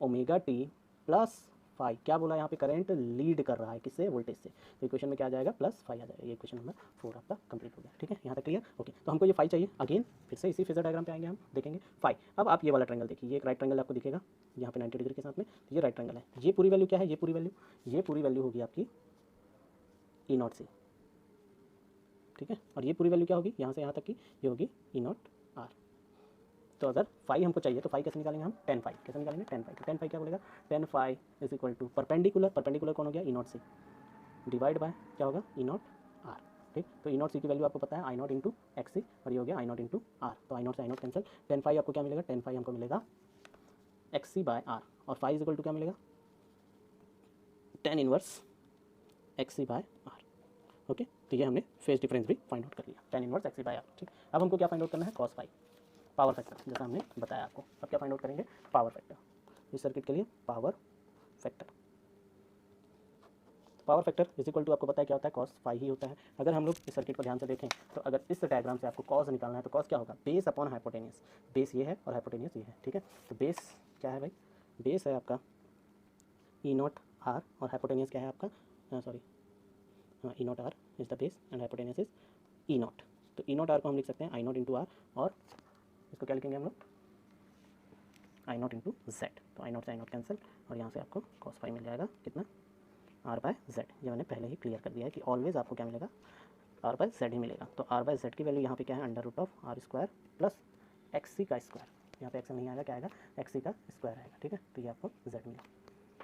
omega t plus phi, क्या बोला यहाँ पे, करंट लीड कर रहा है किससे, वोल्टेज से, तो इक्वेशन में क्या आ जाएगा, प्लस फाई आ जाएगा। ये इक्वेशन नंबर 4 आपका कंप्लीट हो गया, ठीक है, यहाँ तक क्लियर। ओके, तो हमको ये फाई चाहिए, अगेन फिर से इसी फेजर डायग्राम पे आएंगे, हम देखेंगे फाई। अब आप ये वाला ट्रायंगल देखिए, ये एक राइट ट्रायंगल आपको दिखेगा यहाँ पे 90 डिग्री के साथ में, तो ये राइट ट्रायंगल है। ये पूरी वैल्यू क्या है, ये पूरी वैल्यू होगी आपकी ई नॉट सी, ठीक है। और ये पूरी वैल्यू क्या होगी, यहाँ से यहाँ तक की ये होगी ई नॉट आर। तो अगर फाई हमको चाहिए तो फाई कैसे निकालेंगे हम, टेन फाई, कैसे निकालेंगे, टेन फाई। तो टेन फाई क्या बोलेगा, tan phi is equal to perpendicular, perpendicular कौन हो गया, E naught C, divide by क्या होगा, ई नॉट आर, ठीक। तो ई नॉट सी की वैल्यू आपको पता है I naught into X C, और ये हो गया आई नॉट इंटू आर, तो आई नॉट से I naught cancel, tan phi आपको क्या मिलेगा, टेन फाई हमको मिलेगा एक्स सी बाय आर, और फाई इज इक्वल टू क्या मिलेगा, tan inverse X C by R. Okay, तो ये हमने फेज डिफरेंस भी फाइंड आउट कर लिया, tan inverse X C by R, ठीक। अब हमको क्या फाइंड आउट करना है, कॉस फाई, पावर फैक्टर, जैसा हमने बताया आपको। अब क्या फाइंड आउट करेंगे, पावर फैक्टर, इस सर्किट के लिए power factor. Power factor is equal to आपको पता है क्या होता है, कॉस फाई ही होता है। अगर हम लोग इस सर्किट को ध्यान से देखें तो अगर इस डायग्राम से आपको कॉस निकालना है तो कॉस क्या होगा, बेस अपॉन हाइपोटेनियस, बेस ये है और हाइपोटेनियस ये है, ठीक है। तो बेस क्या है भाई, बेस है आपका ई नॉट आर, और हाइपोटेनियस क्या है आपका, सॉरी हाँ, E naught R is the base and hypotenuse is E naught. तो ई नॉट आर को हम लिख सकते हैं आई नॉट इंटू आर, और इसको क्या लिखेंगे हम लोग, आई नॉट इंटू जेड। तो आई नॉट से आई नॉट कैंसिल, और यहाँ से आपको कॉस फाई मिल जाएगा कितना, आर बाय जेड। ये मैंने पहले ही क्लियर कर दिया है कि ऑलवेज आपको क्या मिलेगा, आर बाय जेड ही मिलेगा। तो आर बाय जेड की वैल्यू यहाँ पे क्या है, under root of R square plus X C का स्क्वायर, यहाँ पे एक्स नहीं आएगा, क्या आएगा, एक्स सी का स्क्वायर आएगा, ठीक है। तो ये आपको जेड मिला,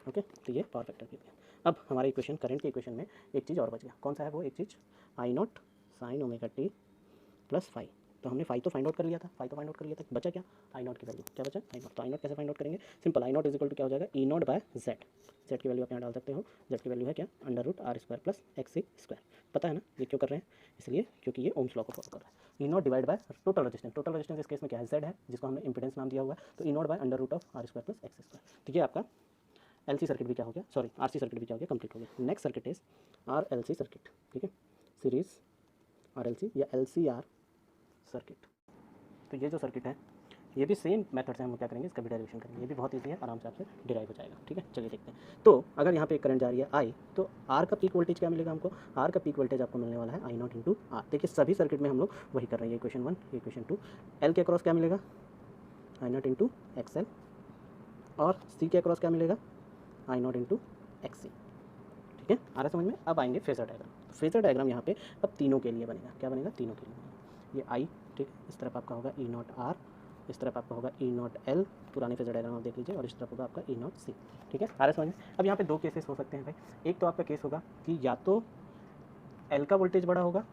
ओके। तो ये पावर फैक्टर की। अब हमारे इक्वेशन, करंट के इक्वेशन में एक चीज़ और बच गया, कौन सा है वो, एक चीज़ I not sine omega t plus phi. तो हमने फाई तो फाइंड आउट कर लिया था, फाई तो फाइंड आउट कर लिया था, बचा क्या, आई नॉट की वैल्यू, क्या बचा, आई नॉट। तो आई नॉट कैसे फाइंड आउट करेंगे, simple, I naught is equal to क्या हो जाएगा, E not by Z. Z की वैल्यू आप यहाँ डाल सकते हो, जेड की वैल्यू है क्या, under root R square plus X C square. पता है ना ये क्यों कर रहे हैं, इसलिए क्योंकि ये ओम्स लॉ को फॉलो कर रहा है। E naught divide by total resistance, total resistance इस केस में क्या है, जेड है, जिसको हमने इंपिडेंस नाम दिया हुआ है। तो E not by under root of R square plus X square. तो ये आपका एल सी सर्किट भी क्या हो गया, सॉरी आर सी सर्किट भी क्या हो गया, कंप्लीट हो गया। Next circuit is R L C circuit, ठीक है, सीरीज आर एल सी या एल सी आर सर्किट। तो ये जो सर्किट है ये भी सेम मेथड से हम क्या करेंगे, इसका भी डेरिवेशन करेंगे, ये भी बहुत ईजी है, आराम से आपसे डिराइव हो जाएगा, ठीक है। चलिए देखते हैं। तो अगर यहाँ पे करंट जा रही है आई, तो आर का पीक वोल्टेज क्या मिलेगा हमको, आर का पीक वोल्टेज आपको मिलने वाला है आई नॉट इंटू आर। देखिए सभी सर्किट में हम लोग वही कर रहे हैं, इक्वेशन 1 इक्वेशन 2। एल के अक्रॉस क्या मिलेगा, I naught into X L, और सी के अक्रॉस क्या मिलेगा, आई नॉट इंटू एक्स सी, ठीक है, आ रहा समझ में। अब आएंगे फेजर डायग्राम। तो फेजर डायग्राम यहाँ पे अब तीनों के लिए बनेगा। क्या बनेगा? तीनों के लिए बनेगा। ये आई, ठीक, इस तरफ आपका होगा ई नॉट आर, इस तरफ आपका होगा ई नॉट एल, पुराने फेजर डायग्राम आप देख लीजिए, और इस तरफ होगा आपका ई नॉट सी। ठीक है, आ रहा समझ में। अब यहाँ पे दो केसेस हो सकते हैं भाई। एक तो आपका केस होगा कि या तो एल का वोल्टेज बड़ा होगा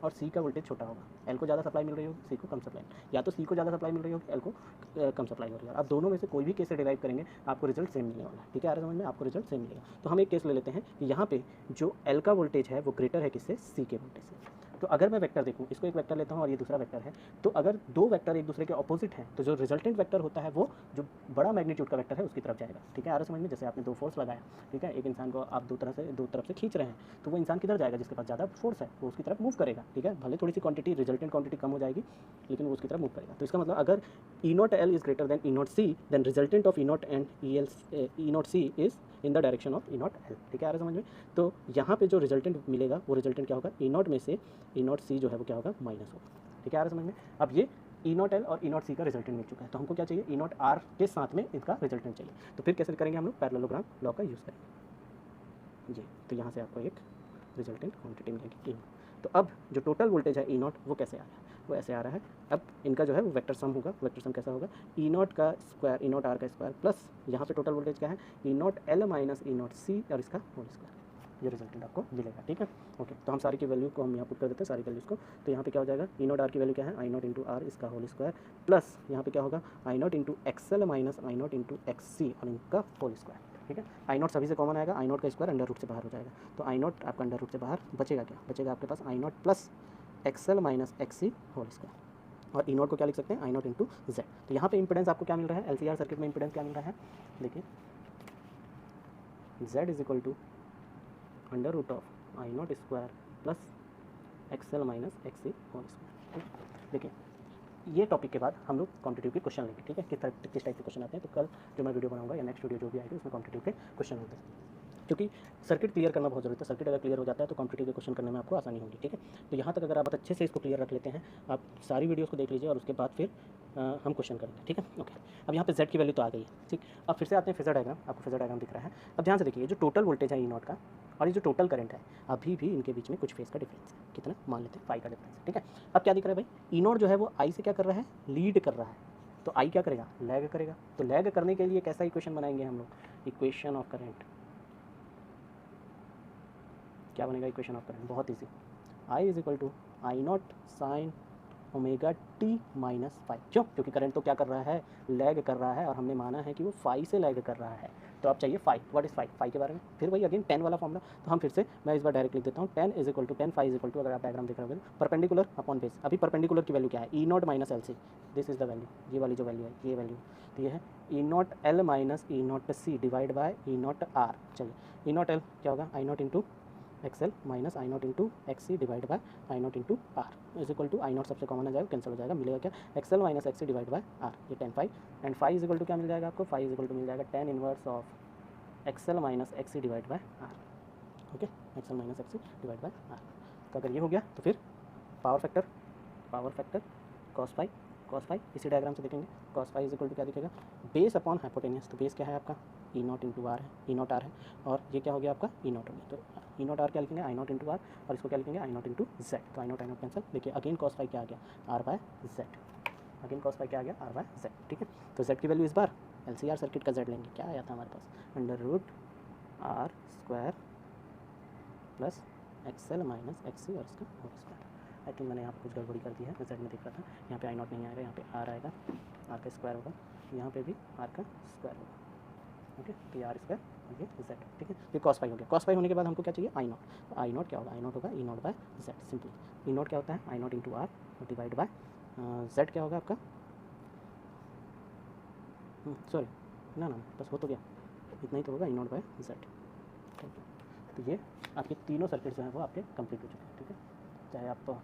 और सी का वोल्टेज छोटा होगा। एल को ज़्यादा सप्लाई मिल रही होगी, सी को कम सप्लाई, या तो सी को ज़्यादा सप्लाई मिल रही होगी, एल को कम सप्लाई हो रही है। आप दोनों में से कोई भी केस से डिराइव करेंगे आपको रिजल्ट सेम मिलने वाला है। ठीक है, आ रहा समझ में, आपको रिजल्ट सेम मिलेगा। तो हम एक केस ले लेते हैं कि यहाँ पे जो एल का वोल्टेज है वो ग्रेटर है किससे? सी के वोल्टेज से। तो अगर मैं वेक्टर देखूँ, इसको एक वेक्टर लेता हूँ और ये दूसरा वेक्टर है, तो अगर दो वेक्टर एक दूसरे के ऑपोजिट हैं तो जो रिजल्टेंट वेक्टर होता है वो जो बड़ा मैग्नीट्यूड का वेक्टर है उसकी तरफ जाएगा। ठीक है, आ रहा समझ में। जैसे आपने दो फोर्स लगाया, ठीक है, एक इंसान को आप दो तरफ से खींच रहे हैं, तो वो इंसान किधर जाएगा? जिसके पास ज़्यादा फोर्स है वो उसकी तरफ मूव करेगा। ठीक है, भले थोड़ी सी क्वांटिटी रिजल्टेंट क्वांटिटी कम हो जाएगी लेकिन वो उसकी तरफ मूव करेगा। तो इसका मतलब अगर E naught L is greater than E naught C, then resultant of E naught and E naught C is in the direction of E naught L. ठीक है, आ रहा समझ में। तो यहाँ पे जो रिजल्टेंट मिलेगा वो रिजल्टेंट क्या होगा? ई नॉट में से ई नॉट सी जो है वो क्या होगा? माइनस होगा। ठीक है, आ रहा समझ में। अब ये ई नॉट एल और ई नॉट सी का रिजल्टेंट मिल चुका है, तो हमको क्या चाहिए? ई नॉट आर के साथ में इसका रिजल्टेंट चाहिए। तो फिर कैसे करेंगे हम लोग? पैरेललोग्राम लॉ का यूज़ करेंगे जी। तो यहाँ से आपको एक रिजल्टेंट क्वांटिटी मिलेगी ई। तो अब जो टोटल वोल्टेज है ई नॉट वो कैसे आ रहा है? वो ऐसे आ रहा है। अब इनका जो है वो वेक्टर सम होगा। वेक्टर सम कैसा होगा? ई नॉट का स्क्वायर, ई नॉट आर का स्क्वायर, प्लस यहाँ पे टोटल वोल्टेज क्या है? E naught L minus E naught C और इसका होल स्क्वायर। ये रिजल्टेंट आपको मिलेगा। ठीक है, ओके। तो हम सारी की वैल्यू को हम यहाँ पुट कर देते हैं, सारी वैल्यूज़ को। तो यहाँ पे क्या हो जाएगा? ई नॉट आर की वैल्यू क्या है? आई नॉट इंटू आर, इसका होल स्क्वायर, प्लस यहाँ पे क्या होगा? I naught into X L minus I naught into X C और इनका होल स्क्वायर। ठीक है, आई नॉट सभी से कॉमन आएगा, आई नॉट का स्क्वायर अंडर रूट से बाहर हो जाएगा। तो आई नॉट आपका अंडर रूट से बाहर बचेगा क्या? बचेगा आपके पास I naught plus X L minus X C whole square. और ई नॉट को क्या लिख सकते हैं? I naught into Z. तो यहाँ पे इंपेडेंस आपको क्या मिल रहा है? एलसीआर सर्किट में इंपेडेंस क्या मिल रहा है? देखिए, Z is equal to under root of I naught square plus X L minus X C whole square. देखिए, ये टॉपिक के बाद हम लोग कॉम्पिटिटिव के क्वेश्चन लेंगे। ठीक है, किस टाइप के क्वेश्चन आते हैं। तो कल जो मैं वीडियो बनाऊंगा या नेक्स्ट वीडियो जो भी आएगी उसमें कॉम्पिटिटिव के क्वेश्चन होते हैं, क्योंकि सर्किट क्लियर करना बहुत ज़रूरी है। सर्किट अगर क्लियर हो जाता है तो कॉम्पिटिटिव के क्वेश्चन करने में आपको आसानी होगी। ठीक है, तो यहाँ तक अगर आप अच्छे से इसको क्लियर रख लेते हैं, आप सारी वीडियोस को देख लीजिए और उसके बाद फिर हम क्वेश्चन करेंगे। ठीक है, ओके। अब यहाँ पे जेड की वैल्यू तो आ गई है। ठीक, अब फिर से आते हैं फेजर डायग्राम। आपको फेजर डायग्राम दिख रहा है। अब ध्यान से देखिए, जो टोटल वोल्टेज है ई नॉट का और ये जो टोटल करंट है, अभी भी इनके बीच में कुछ फेज का डिफरेंस है। कितना? मान लेते हैं 5 का डिफरेंस है। ठीक है, अब क्या दिख रहा है भाई? ई नॉट जो है वो आई से क्या कर रहा है? लीड कर रहा है। तो आई क्या करेगा? लैग करेगा। तो लैग करने के लिए कैसा इक्वेशन बनाएंगे हम लोग? Equation of current. क्या बनेगा इक्वेशन ऑफ करंट? बहुत easy, I is equal to I not sine omega t minus phi. क्यों? क्योंकि करंट तो क्या कर रहा है? लैग कर रहा है, और हमने माना है कि वो फाइव से लैग कर रहा है। तो आप चाहिए five. What is five? Five के बारे में फिर वही अगेन 10 वाला फॉर्मूला। तो हम फिर से मैं इस बार डायरेक्ट लिख देता हूँ। 10 is equal to 10, five is equal to, अगर आप डायग्राम देख रहे हो, परपेंडिकुलर अपॉन बेस। अभी परपेंडिकुलर की वैल्यू क्या है? E naught minus L C, this is the value. ये वाली जो वैल्यू है, ये वैल्यू, तो ये है E naught L minus E naught C divide by E naught R. चलिए, ई नॉट एल क्या होगा? I naught into X L minus I naught into X C divide by I naught into R is equal to, I naught सबसे common आ जाएगा, cancel हो जाएगा, मिलेगा क्या? X L minus X C divide by R, ये 10 five, and five is equal to क्या मिल जाएगा आपको? फाइव इज इक्वल टू मिल जाएगा 10 inverse of X L minus X C divide by R. Okay, X L minus X C divide by R. तो अगर ये हो गया तो फिर पावर फैक्टर कॉस फाइव इसी डायग्राम से देखेंगे। Cos phi is equal to क्या दिखेगा? Base upon hypotenuse. तो बेस क्या है आपका? ई नॉट इंटू आर है, ई नॉट आर है, और ये क्या हो गया आपका? ई नॉट हो गया। तो ई नॉट आर क्या लिखेंगे? आई नॉट इंटू आर, और इसको क्या लिखेंगे? I naught into Z. तो आई नॉट कैंसिल। देखिए अगेन कॉस फाइव क्या आ गया? R by Z. Again cos five क्या आ गया? R by Z. ठीक है, तो जेड की वैल्यू इस बार एलसीआर सर्किट का जेड लेंगे। क्या आया था हमारे पास? Under root R square plus X L minus X C और इसका होल स्क्वायर। आई थिंक मैंने यहाँ पर कुछ गड़बड़ी कर दी है, मैं जेड में देख रहा था। यहाँ पे आई नॉट नहीं आएगा, यहाँ पे आर आएगा, आर का स्क्वायर होगा, यहाँ पे भी आर का स्क्वायर होगा। ओके, तो ये आर स्क्वायर और ये जेड। ठीक है, ये कॉस फाइव हो गया। कॉस फाइव होने के बाद हमको क्या चाहिए? I naught. तो आई नॉट क्या होगा? आई नॉट होगा E not by Z. Simply E naught क्या होता है? I naught into R divide by Z क्या होगा आपका? सॉरी, ना बस हो तो गया, इतना ही तो होगा, ई नॉट बाय जेड। ठीक है, तो ये आपके तीनों सर्किट जो हैं वो आपके कंप्लीट हो चुके हैं। ठीक है, चाहे आप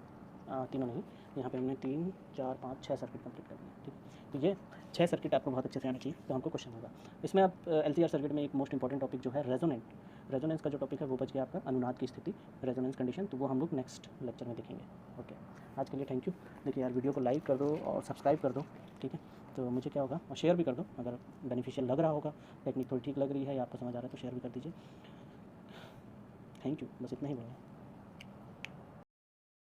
तीनों नहीं, यहाँ पे हमने 3, 4, 5, 6 सर्किट कंप्लीट कर दिए। ठीक है, तो ये 6 सर्किट आपको बहुत अच्छे से आना चाहिए, तो हमको क्वेश्चन होगा इसमें। आप एलसीआर सर्किट में एक मोस्ट इंपॉर्टेंट टॉपिक जो है रेजोनेंस का जो टॉपिक है वो बच गया आपका, अनुनाद की स्थिति, रेजोनेंस कंडीशन। तो वो हम लोग नेक्स्ट लेक्चर में देखेंगे। ओके, आज के लिए थैंक यू। देखिए यार, वीडियो को लाइक कर दो और सब्सक्राइब कर दो। ठीक है, तो मुझे क्या होगा, और शेयर भी कर दो अगर बेनिफिशियल लग रहा होगा, टेक्निक थोड़ी ठीक लग रही है या आपको समझ आ रहा है तो शेयर भी कर दीजिए। थैंक यू, बस इतना ही बोलना है।